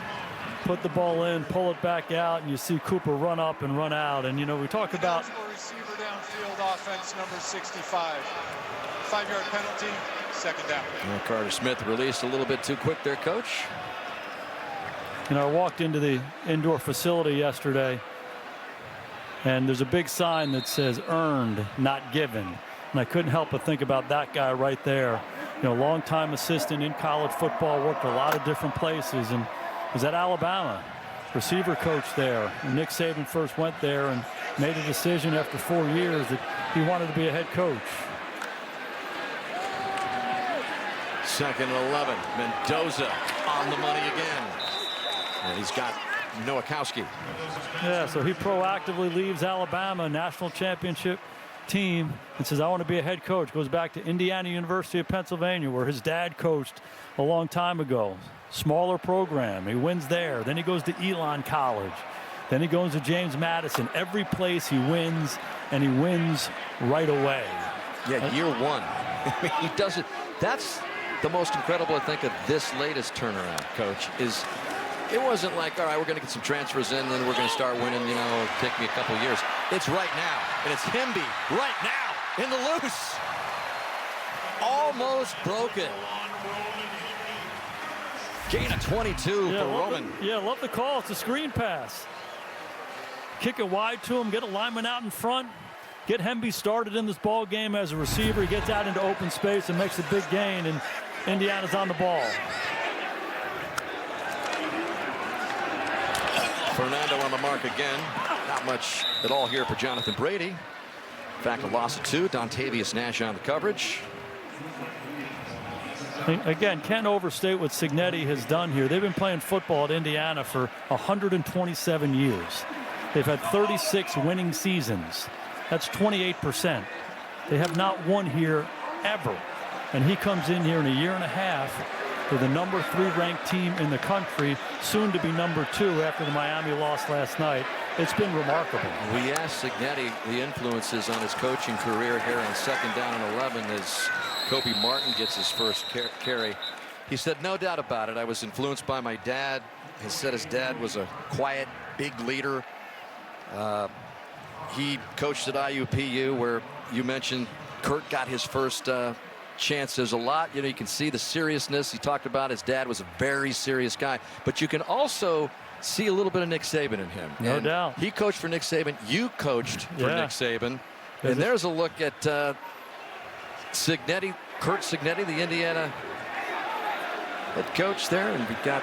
B: Put the ball in, pull it back out, and you see Cooper run up and run out. And, you know, we talk about
C: Receiver downfield, offense number 65. 5-yard penalty, 2nd down.
A: Carter Smith released a little bit too quick there, Coach.
B: You know, I walked into the indoor facility yesterday, and there's a big sign that says earned, not given. And I couldn't help but think about that guy right there. You know, longtime assistant in college football, worked a lot of different places, and was at Alabama, receiver coach there. And Nick Saban first went there and made a decision after 4 years that he wanted to be a head coach.
A: 2nd and 11. Mendoza on the money again. And he's got Nowakowski.
B: Yeah, so he proactively leaves Alabama, national championship team, and says, I want to be a head coach. Goes back to Indiana University of Pennsylvania, where his dad coached a long time ago. Smaller program. He wins there. Then he goes to Elon College. Then he goes to James Madison. Every place he wins, and he wins right away.
A: Yeah, year 1. He does it. That's the most incredible, I think, of this latest turnaround, Coach, is it wasn't like, all right, we're going to get some transfers in, then we're going to start winning, you know, take me a couple years. It's right now, and it's Henby right now in the loose. Almost broken. Gain of 22 for Roman.
B: Love the call. It's a screen pass. Kick it wide to him, get a lineman out in front, get Henby started in this ball game as a receiver. He gets out into open space and makes a big gain, and Indiana's on the ball.
A: Fernando on the mark again. Not much at all here for Jonathan Brady. In fact, a loss of 2. Dontavius Nash on the coverage.
B: Again, can't overstate what Cignetti has done here. They've been playing football at Indiana for 127 years. They've had 36 winning seasons. That's 28%. They have not won here ever. And he comes in here in a year and a half for the number 3 ranked team in the country, soon to be number 2 after the Miami loss last night. It's been remarkable.
A: We asked Cignetti the influences on his coaching career here on 2nd down and 11 as Kobe Martin gets his first carry. He said, no doubt about it, I was influenced by my dad. He said his dad was a quiet, big leader. He coached at IUPU, where you mentioned Kurt got his first chances a lot. You know, you can see the seriousness. He talked about his dad was a very serious guy, but you can also see a little bit of Nick Saban in him.
B: No doubt.
A: He coached for Nick Saban. You coached for Nick Saban. And there's a look at Cignetti, Kurt Cignetti, the Indiana head coach there, and we've got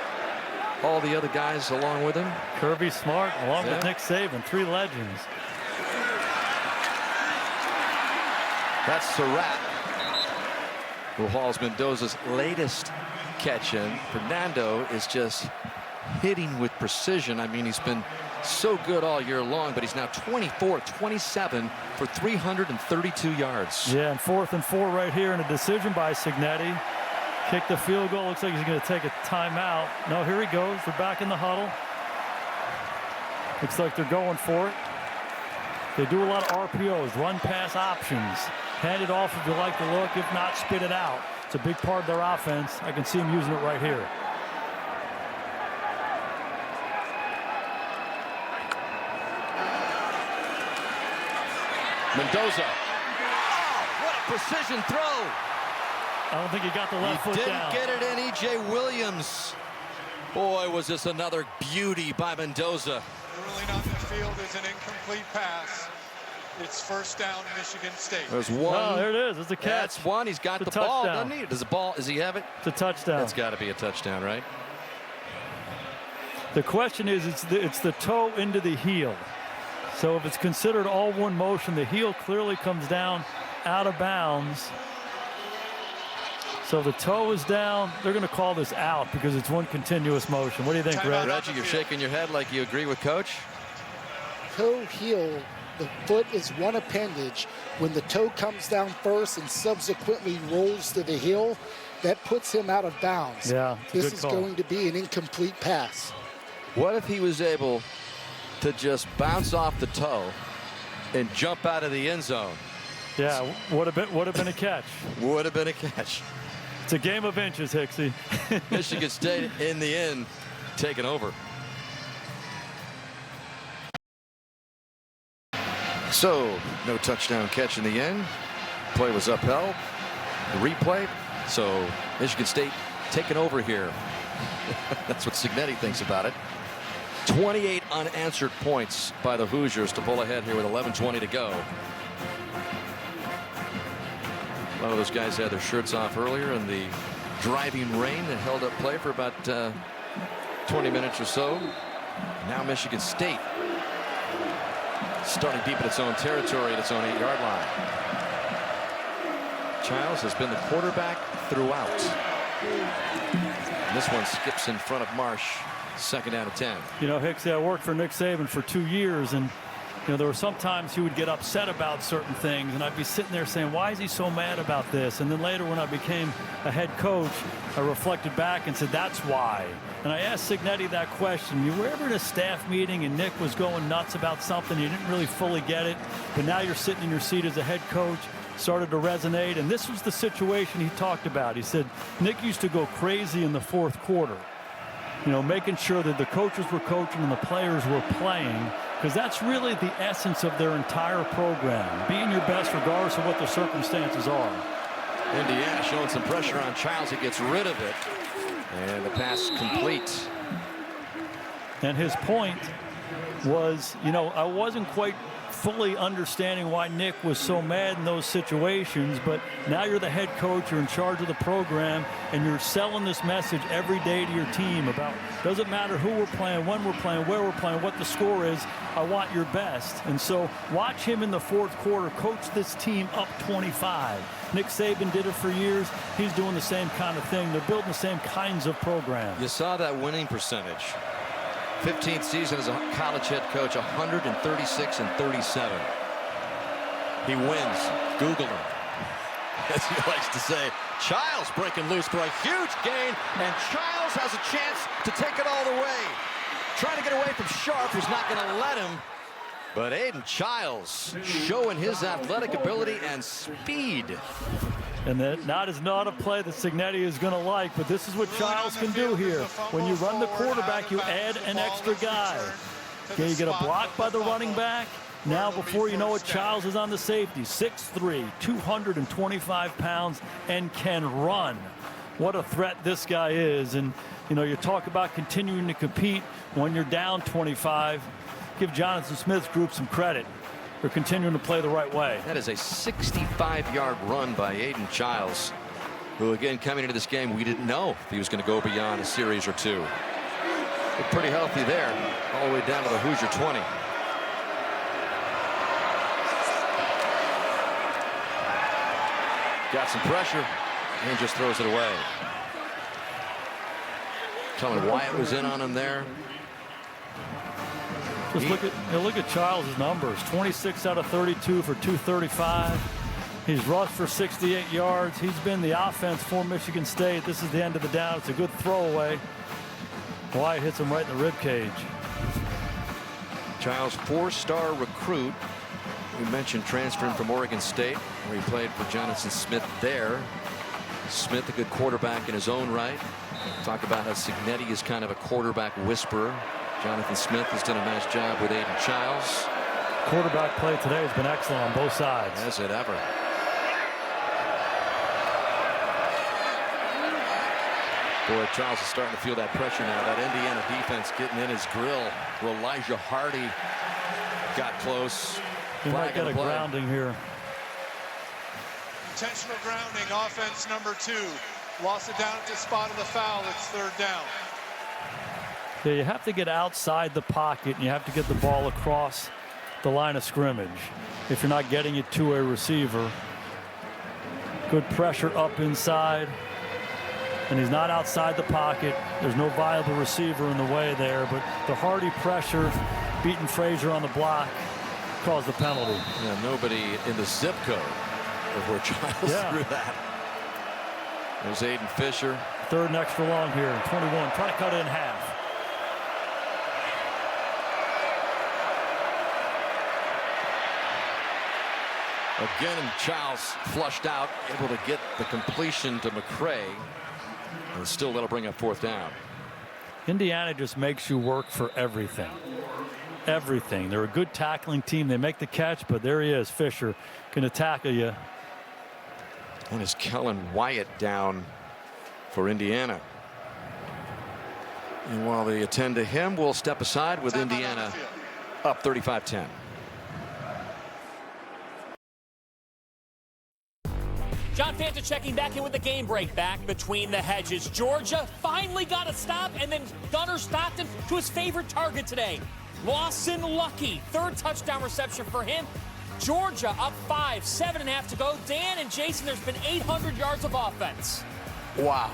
A: all the other guys along with him.
B: Kirby Smart along with Nick Saban, 3 legends.
A: That's Surratt, who hauls Mendoza's latest catch in. Fernando is just hitting with precision. I mean, he's been so good all year long, but he's now 24-27 for 332 yards.
B: Yeah, and 4th and 4 right here, and a decision by Cignetti. Kick the field goal. Looks like he's going to take a timeout. No, here he goes. They're back in the huddle. Looks like they're going for it. They do a lot of RPOs, run pass options. Hand it off if you like the look. If not, spit it out. It's a big part of their offense. I can see him using it right here.
A: Mendoza. Oh, what a precision throw.
B: I don't think he got the left foot down.
A: He didn't get it in. E.J. Williams. Boy, was this another beauty by Mendoza.
C: Ruling on the field is an incomplete pass. It's 1st down, Michigan State.
A: There's one.
B: Oh, there it is. It's a catch.
A: That's one. He's got the ball, doesn't he? Does he have it?
B: It's a touchdown.
A: That's got to be a touchdown, right?
B: The question is, it's the toe into the heel. So if it's considered all one motion, the heel clearly comes down out of bounds. So the toe is down. They're going to call this out because it's one continuous motion. What do you think, Red?
A: Reggie, you're shaking your head like you agree with Coach.
D: Toe, heel, the foot is one appendage. When the toe comes down first and subsequently rolls to the heel, that puts him out of bounds.
B: Yeah,
D: this is going to be an incomplete pass.
A: What if he was able to just bounce off the toe and jump out of the end zone?
B: Yeah, would have been a catch.
A: Would have been a catch.
B: It's a game of inches, Hicksy.
A: Michigan State, in the end, taking over. So, no touchdown catch in the end. Play was upheld. The replay. So, Michigan State taking over here. That's what Cignetti thinks about it. 28 unanswered points by the Hoosiers to pull ahead here with 11:20 to go. A lot of those guys had their shirts off earlier in the driving rain that held up play for about 20 minutes or so. Now Michigan State starting deep in its own territory at its own 8-yard line. Childs has been the quarterback throughout. And this one skips in front of Marsh. 2nd down and 10.
B: You know, Hicksy, I worked for Nick Saban for 2 years, and you know, there were sometimes he would get upset about certain things, and I'd be sitting there saying, why is he so mad about this? And then later when I became a head coach, I reflected back and said, that's why. And I asked Cignetti that question. You were ever at a staff meeting and Nick was going nuts about something, you didn't really fully get it, but now you're sitting in your seat as a head coach, started to resonate, and this was the situation he talked about. He said, Nick used to go crazy in the 4th quarter. You know, making sure that the coaches were coaching and the players were playing, because that's really the essence of their entire program, being your best regardless of what the circumstances are.
A: Indiana showing some pressure on Childs. He gets rid of it, and the pass complete.
B: And his point was, you know, I wasn't quite fully understanding why Nick was so mad in those situations, but now you're the head coach, you're in charge of the program, and you're selling this message every day to your team about, doesn't matter who we're playing, when we're playing, where we're playing, what the score is, I want your best. And so watch him in the 4th quarter coach this team up 25. Nick Saban did it for years. He's doing the same kind of thing. They're building the same kinds of programs.
A: You saw that winning percentage. 15th season as a college head coach, 136-37. He wins. Google him. As he likes to say, Childs breaking loose for a huge gain, and Childs has a chance to take it all the way. Trying to get away from Sharp, who's not going to let him. But Aiden Childs showing his athletic ability and speed.
B: And that is not a play that Cignetti is going to like, but this is what Childs can do here. When you run the quarterback, you add an extra guy. Okay, you get a block by the running back. Now, before you know it, Childs is on the safety. 6'3", 225 pounds, and can run. What a threat this guy is. And, you know, you talk about continuing to compete when you're down 25. Give Jonathan Smith's group some credit for continuing to play the right way.
A: That is a 65-yard run by Aiden Childs, who, again, coming into this game, we didn't know if he was going to go beyond a series or two. But pretty healthy there, all the way down to the Hoosier 20. Got some pressure and just throws it away. Kellen Wyatt was in on him there.
B: Just look at Childs' numbers. 26 out of 32 for 235. He's rushed for 68 yards. He's been the offense for Michigan State. This is the end of the down. It's a good throwaway. Wyatt hits him right in the rib cage.
A: Childs, 4-star recruit. We mentioned transferring from Oregon State, where he played for Jonathan Smith there. Smith, a good quarterback in his own right. Talk about how Cignetti is kind of a quarterback whisperer. Jonathan Smith has done a nice job with Aiden Childs.
B: Quarterback play today has been excellent on both sides.
A: Has it ever. Boy, Childs is starting to feel that pressure now. That Indiana defense getting in his grill. Elijah Hardy got close.
B: He might get a grounding here.
C: Intentional grounding, offense number 2. Lost it down at the spot of the foul. It's 3rd down.
B: Yeah, you have to get outside the pocket, and you have to get the ball across the line of scrimmage if you're not getting it to a receiver. Good pressure up inside, and he's not outside the pocket. There's no viable receiver in the way there, but the Hardy pressure, beating Frazier on the block, caused the penalty.
A: Yeah, nobody in the zip code of where Childs threw that. There's Aiden Fisher.
B: 3rd and extra long here, 21, trying to cut it in half.
A: Again, Childs flushed out, able to get the completion to McCray. And still that'll bring up 4th down.
B: Indiana just makes you work for everything. Everything. They're a good tackling team. They make the catch, but there he is, Fisher, going to tackle you.
A: And is Kellen Wyatt down for Indiana. And while they attend to him, we'll step aside with Indiana up 35-10.
E: John Fanta checking back in with the game break. Back between the hedges. Georgia finally got a stop, and then Gunnar Stockton to his favorite target today. Lawson Lucky, 3rd touchdown reception for him. Georgia up 5, 7.5 to go. Dan and Jason, there's been 800 yards of offense.
A: Wow.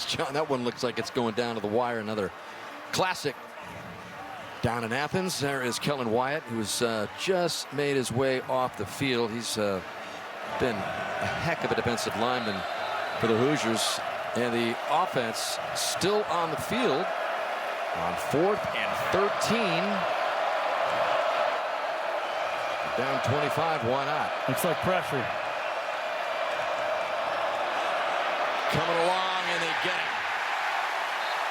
A: John, that one looks like it's going down to the wire. Another classic down in Athens. There is Kellen Wyatt, who's just made his way off the field. He's been a heck of a defensive lineman for the Hoosiers. And the offense still on the field on 4th and 13. Down 25, why not?
B: Looks like pressure.
A: Coming along, and they get it.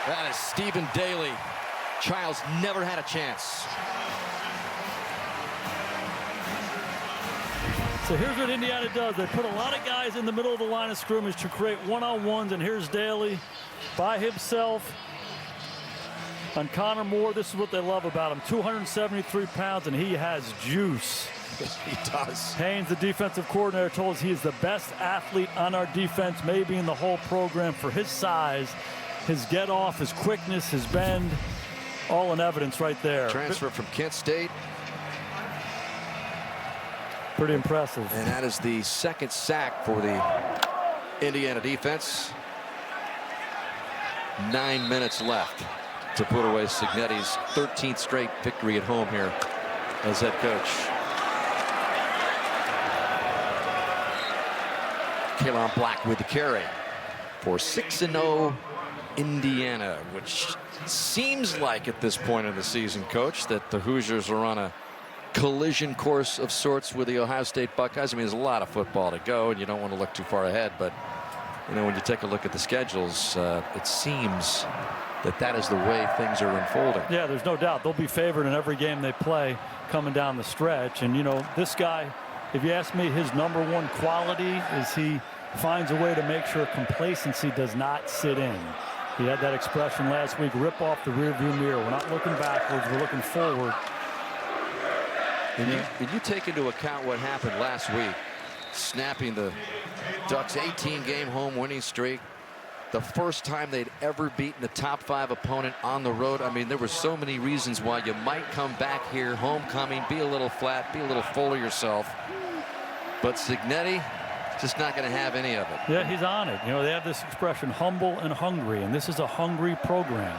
A: That is Stephen Daly. Childs never had a chance.
B: So here's what Indiana does. They put a lot of guys in the middle of the line of scrimmage to create one-on-ones, and here's Daly by himself on Connor Moore. This is what they love about him. 273 pounds, and he has juice.
A: Yes, he does.
B: Haynes, the defensive coordinator, told us he is the best athlete on our defense, maybe in the whole program, for his size, his get off, his quickness, his bend, all in evidence right there.
A: Transfer from Kent State.
B: Pretty impressive.
A: And that is the 2nd sack for the Indiana defense. 9 minutes left. to put away Signetti's 13th straight victory at home here as head coach. Kalon Black with the carry for 6-0 Indiana, which seems like at this point in the season, Coach, that the Hoosiers are on a collision course of sorts with the Ohio State Buckeyes. I mean, there's a lot of football to go, and you don't want to look too far ahead, but you know, when you take a look at the schedules, it seems that is the way things are unfolding.
B: Yeah, there's no doubt they'll be favored in every game they play coming down the stretch. And you know, this guy, if you ask me, his #1 quality is he finds a way to make sure complacency does not sit in. He had that expression last week, rip off the rearview mirror. We're not looking backwards, we're looking forward.
A: And you take into account what happened last week, snapping the Ducks' 18-game home winning streak, the first time they'd ever beaten a top 5 opponent on the road. I mean, there were so many reasons why you might come back here, homecoming, be a little flat, be a little full of yourself. But Signetti, just not going to have any of it.
B: Yeah, he's on it. You know, they have this expression, humble and hungry, and this is a hungry program.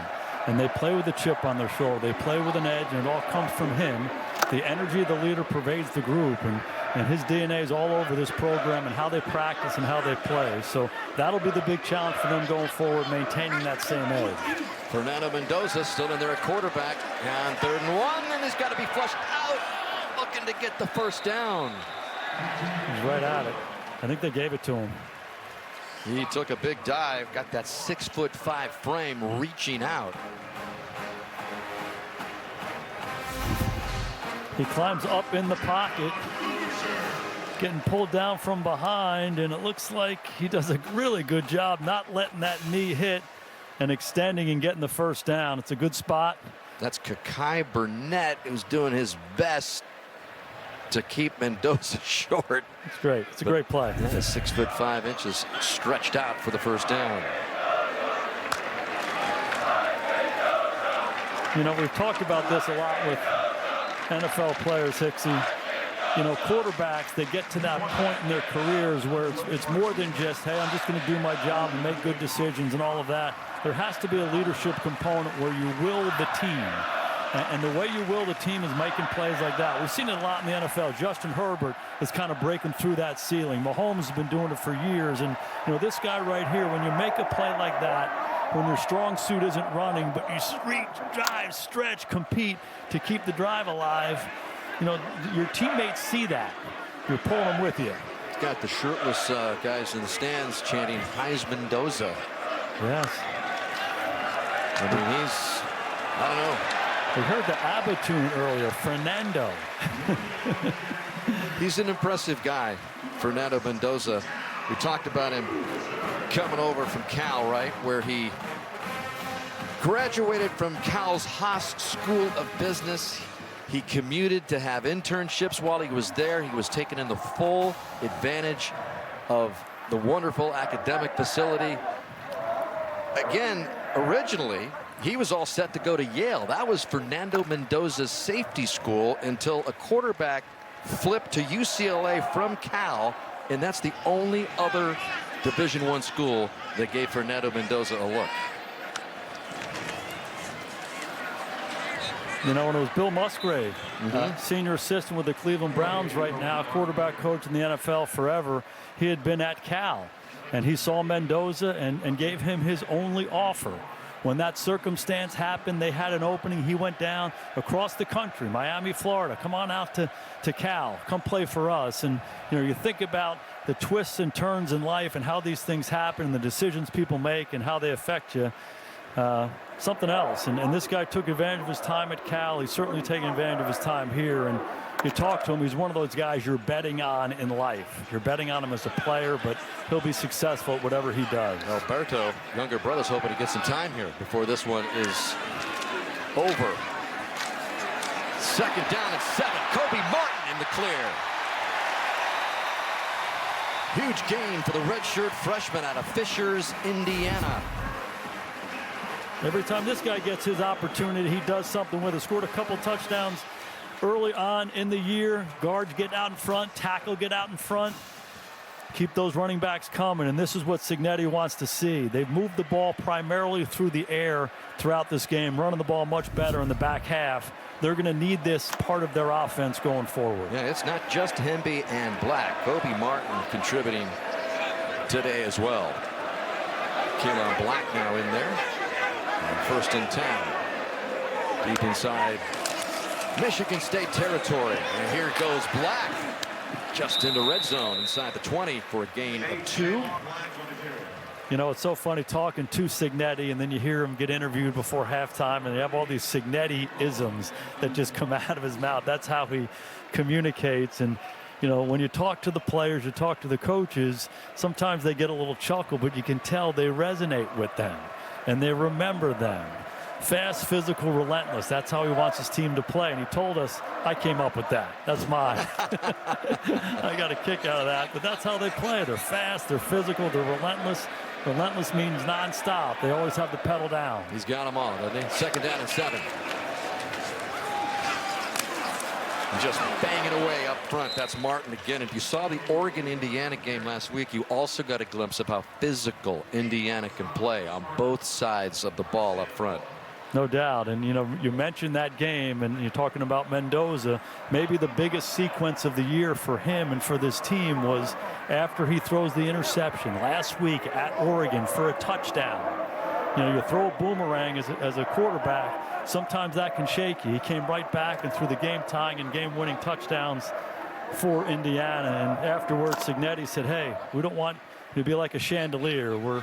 B: And they play with a chip on their shoulder. They play with an edge, and it all comes from him. The energy of the leader pervades the group, and his DNA is all over this program and how they practice and how they play. So that'll be the big challenge for them going forward, maintaining that same edge.
A: Fernando Mendoza still in there at quarterback on 3rd and 1, and he's got to be flushed out, looking to get the first down.
B: He's right at it. I think they gave it to him.
A: He took a big dive, got that 6'5" frame reaching out.
B: He climbs up in the pocket, getting pulled down from behind, and it looks like he does a really good job not letting that knee hit and extending and getting the first down. It's a good spot.
A: That's Kakai Burnett, who's doing his best to keep Mendoza short.
B: It's great. It's a great play.
A: Yeah, 6'5" stretched out for the first down.
B: You know, we've talked about this a lot with NFL players, Hicksy. You know, quarterbacks, they get to that point in their careers where it's more than just, hey, I'm just going to do my job and make good decisions and all of that. There has to be a leadership component where you will the team. And the way you will the team is making plays like that. We've seen it a lot in the NFL. Justin Herbert is kind of breaking through that ceiling. Mahomes has been doing it for years. And, you know, this guy right here, when you make a play like that, when your strong suit isn't running, but you reach, drive, stretch, compete to keep the drive alive, you know, your teammates see that. You're pulling them with you.
A: He's got the shirtless guys in the stands chanting Heisman Mendoza.
B: Yes.
A: I mean, he's, I don't know.
B: We heard the ABBA tune earlier, Fernando.
A: He's an impressive guy, Fernando Mendoza. We talked about him coming over from Cal, right, where he graduated from Cal's Haas School of Business. He commuted to have internships while he was there. He was taking in the full advantage of the wonderful academic facility. Again, originally, he was all set to go to Yale. That was Fernando Mendoza's safety school until a quarterback flipped to UCLA from Cal, and that's the only other Division I school that gave Fernando Mendoza a look.
B: You know, when it was Bill Musgrave, senior assistant with the Cleveland Browns right now, quarterback coach in the NFL forever, he had been at Cal, and he saw Mendoza and gave him his only offer. When that circumstance happened, they had an opening. He went down across the country, Miami, Florida. Come on out to Cal. Come play for us. And, you know, you think about the twists and turns in life and how these things happen and the decisions people make and how they affect you. Something else. And this guy took advantage of his time at Cal. He's certainly taking advantage of his time here. And you talk to him, he's one of those guys you're betting on in life. You're betting on him as a player, but he'll be successful at whatever he does.
A: Alberto, younger brother's hoping to get some time here before this one is over. 2nd down and 7. Kobe Martin in the clear. Huge gain for the redshirt freshman out of Fishers, Indiana.
B: Every time this guy gets his opportunity, he does something with it. Scored a couple touchdowns early on in the year. Guards get out in front, tackle get out in front. keep those running backs coming, and this is what Cignetti wants to see. They've moved the ball primarily through the air throughout this game, running the ball much better in the back half. They're going to need this part of their offense going forward.
A: Yeah, it's not just Hemby and Black. Kobe Martin contributing today as well. Keelan Black now in there. And 1st and 10. Deep inside Michigan State territory. And here goes Black. Just into red zone inside the 20 for a gain of 2.
B: You know, it's so funny talking to Cignetti, and then you hear him get interviewed before halftime, and they have all these Cignetti-isms that just come out of his mouth. That's how he communicates. And, you know, when you talk to the players, you talk to the coaches, sometimes they get a little chuckle, but you can tell they resonate with them, and they remember them. Fast, physical, relentless. That's how he wants his team to play. And he told us, I came up with that. That's mine. I got a kick out of that. But that's how they play. They're fast, they're physical, they're relentless. Relentless means nonstop. They always have the pedal down.
A: He's got them all, doesn't he? 2nd down and 7. Just banging away up front. That's Martin again. If you saw the Oregon-Indiana game last week, you also got a glimpse of how physical Indiana can play on both sides of the ball up front.
B: No doubt. And, you know, you mentioned that game, and you're talking about Mendoza. Maybe the biggest sequence of the year for him and for this team was after he throws the interception last week at Oregon for a touchdown. You know, you throw a boomerang as a quarterback, sometimes that can shake you. He came right back and threw the game-tying and game-winning touchdowns for Indiana. And afterwards, Cignetti said, hey, we don't want you to be like a chandelier.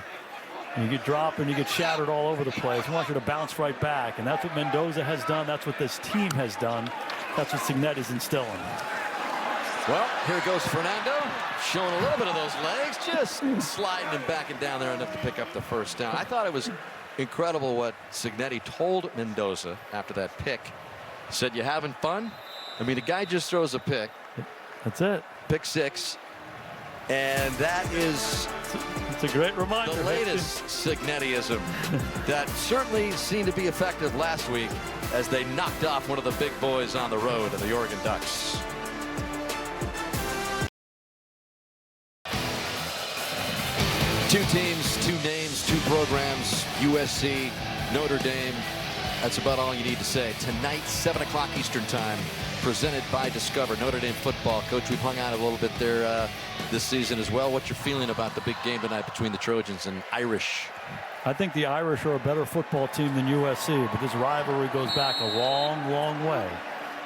B: You get dropped and you get shattered all over the place. We want you to bounce right back. And that's what Mendoza has done. That's what this team has done. That's what Cignetti's instilling.
A: Well, here goes Fernando, showing a little bit of those legs, just sliding and backing down there enough to pick up the 1st down. I thought it was incredible what Cignetti told Mendoza after that pick. He said, you having fun? I mean, the guy just throws a pick.
B: That's it.
A: Pick 6. And that is
B: it's a great reminder.
A: The latest Cignettiism that certainly seemed to be effective last week as they knocked off one of the big boys on the road in the Oregon Ducks. Two teams, 2 names, 2 programs, USC, Notre Dame. That's about all you need to say. Tonight, 7 o'clock Eastern time, presented by Discover. Notre Dame football. Coach, we've hung out a little bit there this season as well. What's your feeling about the big game tonight between the Trojans and Irish?
B: I think the Irish are a better football team than USC, but this rivalry goes back a long, long way.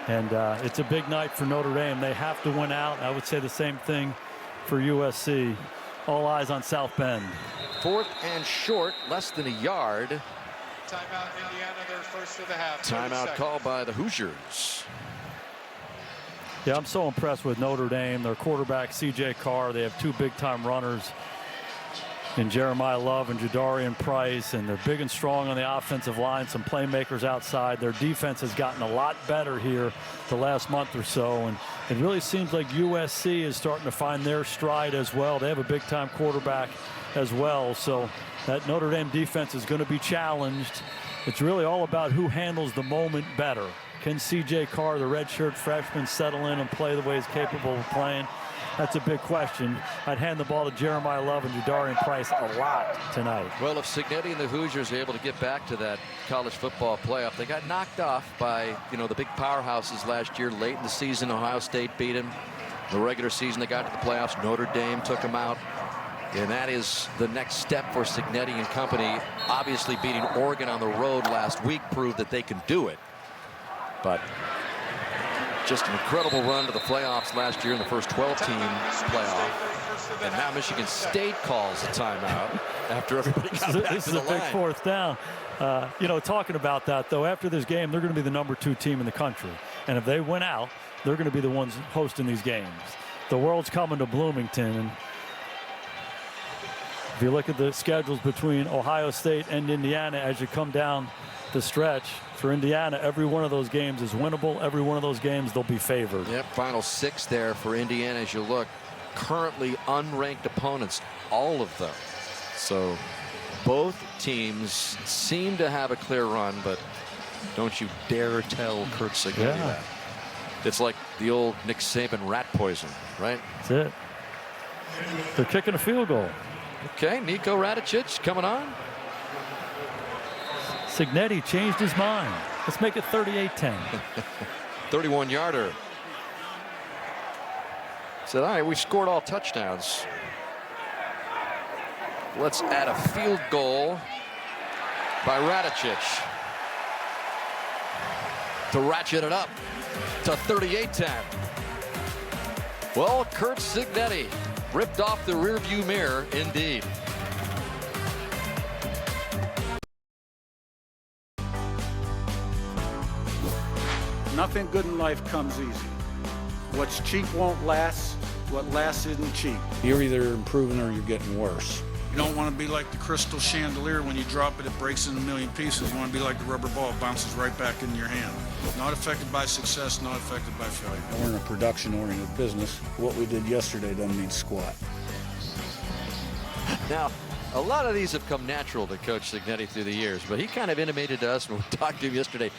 B: And it's a big night for Notre Dame. They have to win out. I would say the same thing for USC. All eyes on South Bend.
A: 4th and short, less than a yard.
C: Timeout, Indiana, their first of the half.
A: Timeout called by the Hoosiers.
B: Yeah, I'm so impressed with Notre Dame. Their quarterback, C.J. Carr. They have 2 big-time runners in Jeremiah Love and Jadarian Price, and they're big and strong on the offensive line, some playmakers outside. Their defense has gotten a lot better here the last month or so, and it really seems like USC is starting to find their stride as well. They have a big-time quarterback as well, so that Notre Dame defense is going to be challenged. It's really all about who handles the moment better. Can C.J. Carr, the redshirt freshman, settle in and play the way he's capable of playing? That's a big question. I'd hand the ball to Jeremiah Love and Jadarian Price a lot tonight.
A: Well, if Cignetti and the Hoosiers are able to get back to that college football playoff, they got knocked off by, you know, the big powerhouses last year. Late in the season, Ohio State beat them. The regular season, they got to the playoffs. Notre Dame took them out. And that is the next step for Cignetti and company. Obviously, beating Oregon on the road last week proved that they can do it. But just an incredible run to the playoffs last year in the first 12-team playoff. And now Michigan State calls a timeout after everybody got back to the line.
B: This is a big 4th down. You know, talking about that, though, after this game, they're going to be the number 2 team in the country. And if they win out, they're going to be the ones hosting these games. The world's coming to Bloomington. And if you look at the schedules between Ohio State and Indiana as you come down the stretch, for Indiana, every one of those games is winnable. Every one of those games, they'll be favored.
A: Yep, final 6 there for Indiana as you look. Currently unranked opponents, all of them. So both teams seem to have a clear run, but don't you dare tell Kurt Cignetti that. It's like the old Nick Saban rat poison, right?
B: That's it. They're kicking a field goal.
A: Okay, Nico Radicic coming on.
B: Signetti changed his mind. Let's make it 38-10.
A: 31-yarder. Said, all right, we've scored all touchdowns. Let's add a field goal by Radicic to ratchet it up to 38-10. Well, Curt Signetti ripped off the rearview mirror indeed.
I: Nothing good in life comes easy. What's cheap won't last. What lasts isn't cheap. You're either improving or you're getting worse. You don't want to be like the crystal chandelier. When you drop it, it breaks in a million pieces. You want to be like the rubber ball. It bounces right back in your hand. Not affected by success, not affected by failure. We're in a production-oriented business. What we did yesterday doesn't mean squat.
A: Now, a lot of these have come natural to Coach Signetti through the years, but he kind of intimated to us when we talked to him yesterday.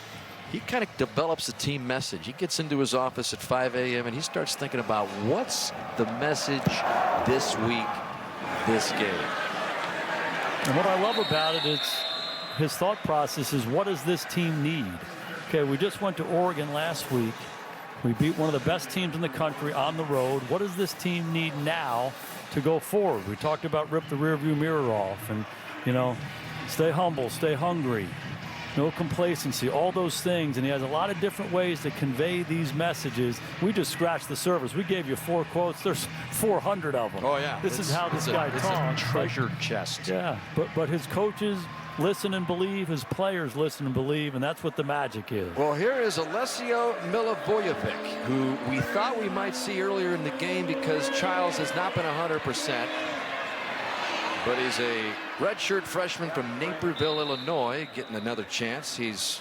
A: He kind of develops a team message. He gets into his office at 5 a.m. and he starts thinking about what's the message this week, this game.
B: And what I love about it is his thought process is, what does this team need? Okay, we just went to Oregon last week. We beat one of the best teams in the country on the road. What does this team need now to go forward? We talked about rip the rearview mirror off and, you know, stay humble, stay hungry. No complacency, all those things, and he has a lot of different ways to convey these messages. We just scratched the surface. We gave you 4 quotes. There's 400 of them.
A: Oh yeah,
B: this is how this guy talks.
A: It's a treasure chest.
B: Yeah, but his coaches listen and believe. His players listen and believe, and that's what the magic is.
A: Well, here is Alessio Milivojevic, who we thought we might see earlier in the game because Childs has not been 100%. But he's a redshirt freshman from Naperville, Illinois, getting another chance. He's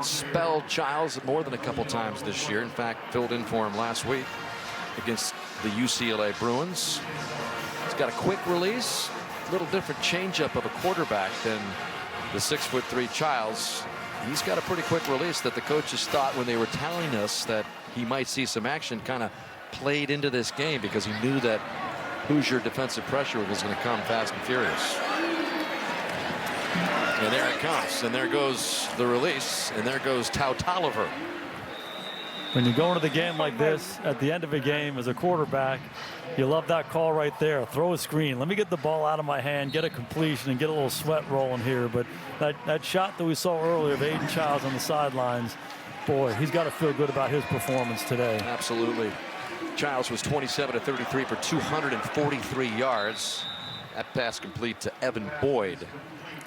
A: spelled Childs more than a couple times this year. In fact, filled in for him last week against the UCLA Bruins. He's got a quick release, a little different changeup of a quarterback than the 6'3" Childs. He's got a pretty quick release that the coaches thought when they were telling us that he might see some action kind of played into this game because he knew that Hoosier defensive pressure was going to come fast and furious. And there it comes. And there goes the release. And there goes Tau Tolliver.
B: When you go into the game like this, at the end of a game as a quarterback, you love that call right there. Throw a screen. Let me get the ball out of my hand, get a completion, and get a little sweat rolling here. But that shot that we saw earlier of Aiden Childs on the sidelines, boy, he's got to feel good about his performance today.
A: Absolutely. Childs was 27 of 33 for 243 yards. That pass complete to Evan Boyd.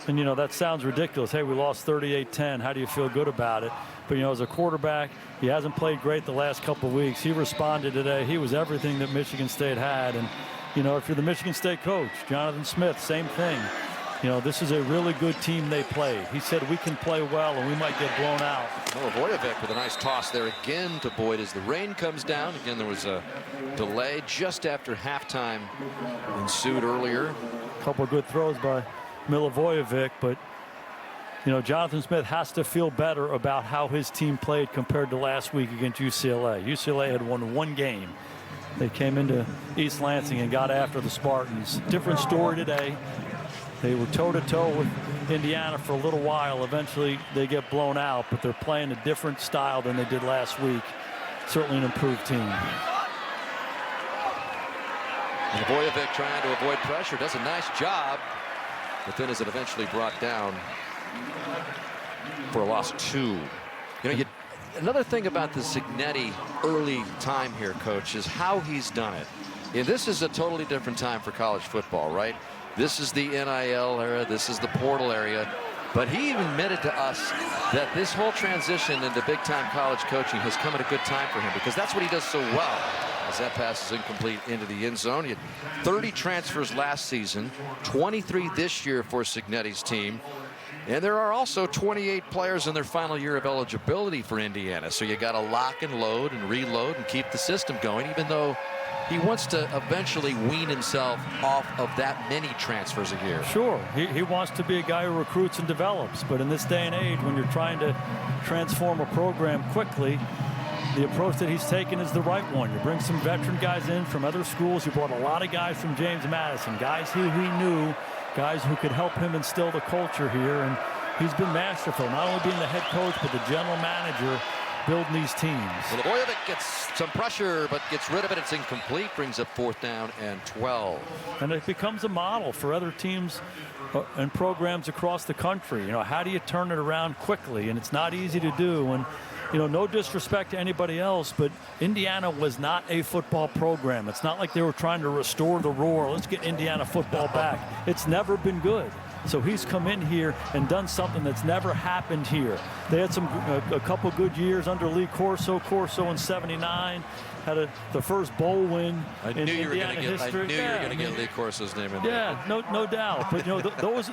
B: And, you know, that sounds ridiculous. Hey, we lost 38-10. How do you feel good about it? But, you know, as a quarterback, he hasn't played great the last couple of weeks. He responded today. He was everything that Michigan State had. And, you know, if you're the Michigan State coach, Jonathan Smith, same thing. You know, this is a really good team they play. He said we can play well and we might get blown out.
A: Milivojevic with a nice toss there again to Boyd as the rain comes down. Again, there was a delay just after halftime ensued earlier.
B: A couple of good throws by Milivojevic, but, you know, Jonathan Smith has to feel better about how his team played compared to last week against UCLA. UCLA had won 1 game. They came into East Lansing and got after the Spartans. Different story today. They were toe-to-toe with Indiana for a little while. Eventually, they get blown out, but they're playing a different style than they did last week. Certainly an improved team.
A: Milivojevic trying to avoid pressure, does a nice job, but then is it eventually brought down for a loss of 2. You know, another thing about the Signetti early time here, Coach, is how he's done it. And this is a totally different time for college football, right? This is the NIL era. This is the portal area. But he even admitted to us that this whole transition into big-time college coaching has come at a good time for him because that's what he does so well. As that pass is incomplete into the end zone. He had 30 transfers last season, 23 this year for Signetti's team. And there are also 28 players in their final year of eligibility for Indiana. So you got to lock and load and reload and keep the system going, even though he wants to eventually wean himself off of that many transfers a year.
B: Sure, he wants to be a guy who recruits and develops, but in this day and age when you're trying to transform a program quickly, the approach that he's taken is the right one. You bring some veteran guys in from other schools. You brought a lot of guys from James Madison, guys who he knew, guys who could help him instill the culture here. And he's been masterful, not only being the head coach, but the general manager building these teams.
A: Milivojevic gets some pressure, but gets rid of it. It's incomplete. Brings up 4th down and 12.
B: And it becomes a model for other teams and programs across the country. You know, how do you turn it around quickly? And it's not easy to do. And, you know, no disrespect to anybody else, but Indiana was not a football program. It's not like they were trying to restore the roar. Let's get Indiana football back. It's never been good. So he's come in here and done something that's never happened here. They had a couple good years under Lee Corso in '79. Had the first bowl win in Indiana history.
A: I knew you were going to get Lee Corso's name in there.
B: Yeah, no doubt. But, you know,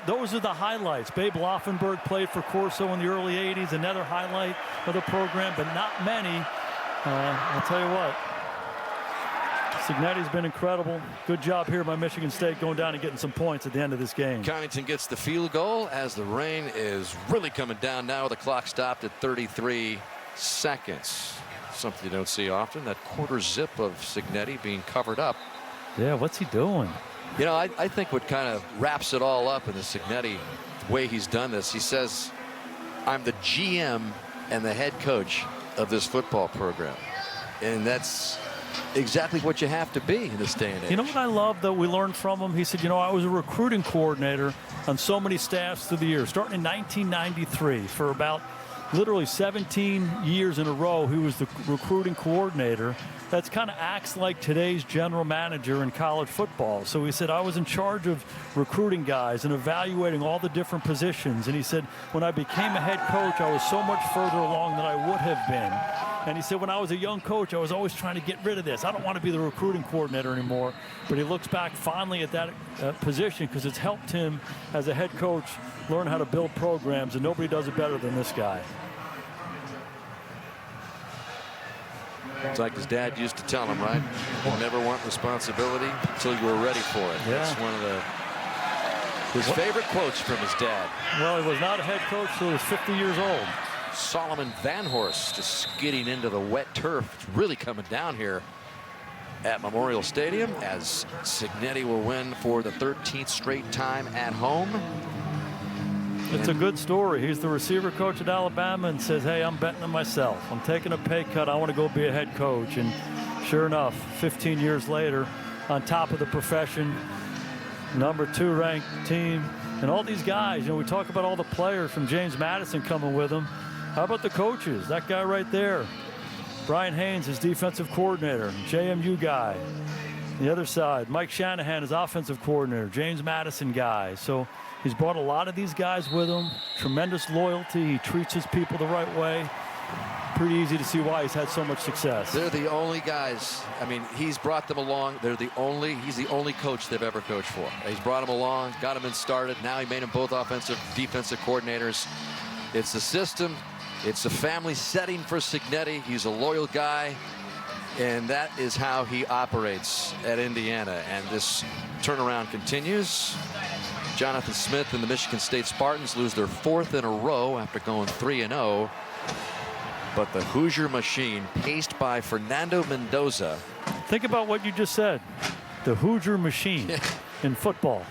B: those are the highlights. Babe Laufenberg played for Corso in the early '80s, another highlight of the program, but not many. I'll tell you what. Signetti's been incredible. Good job here by Michigan State going down and getting some points at the end of this game.
A: Connington gets the field goal as the rain is really coming down now. The clock stopped at 33 seconds. Something you don't see often, that quarter zip of Signetti being covered up.
B: Yeah, what's he doing?
A: You know, I think what kind of wraps it all up in the Signetti way he's done this, he says, I'm the GM and the head coach of this football program. And that's exactly what you have to be in this day and age.
B: You know what I love, though, we learned from him? He said, you know, I was a recruiting coordinator on so many staffs through the years, starting in 1993 for about literally 17 years in a row. He was the recruiting coordinator. That's kind of acts like today's general manager in college football. So he said, I was in charge of recruiting guys and evaluating all the different positions. And he said, when I became a head coach, I was so much further along than I would have been. And he said, when I was a young coach, I was always trying to get rid of this. I don't want to be the recruiting coordinator anymore. But he looks back fondly at that position because it's helped him as a head coach learn how to build programs, and nobody does it better than this guy.
A: It's like his dad used to tell him, right? You never want responsibility until you were ready for it.
B: Yeah.
A: That's one of his favorite quotes from his dad.
B: Well, he was not a head coach till he was 50 years old.
A: Solomon Van Horst just skidding into the wet turf. It's really coming down here at Memorial Stadium as Signetti will win for the 13th straight time at home.
B: It's a good story. He's the receiver coach at Alabama and says, hey, I'm betting on myself. I'm taking a pay cut. I want to go be a head coach. And sure enough, 15 years later, on top of the profession, #2 ranked team. And all these guys, you know, we talk about all the players from James Madison coming with him. How about the coaches? That guy right there. Brian Haynes is defensive coordinator, JMU guy. The other side, Mike Shanahan is offensive coordinator, James Madison guy. So he's brought a lot of these guys with him. Tremendous loyalty. He treats his people the right way. Pretty easy to see why he's had so much success.
A: They're the only guys. I mean, he's brought them along. He's the only coach they've ever coached for. He's brought them along, got them in started. Now he made them both offensive, defensive coordinators. It's the system. It's a family setting for Signetti. He's a loyal guy, and that is how he operates at Indiana. And this turnaround continues. Jonathan Smith and the Michigan State Spartans lose their 4th in a row after going 3-0. But the Hoosier machine, paced by Fernando Mendoza.
B: Think about what you just said. The Hoosier machine in football.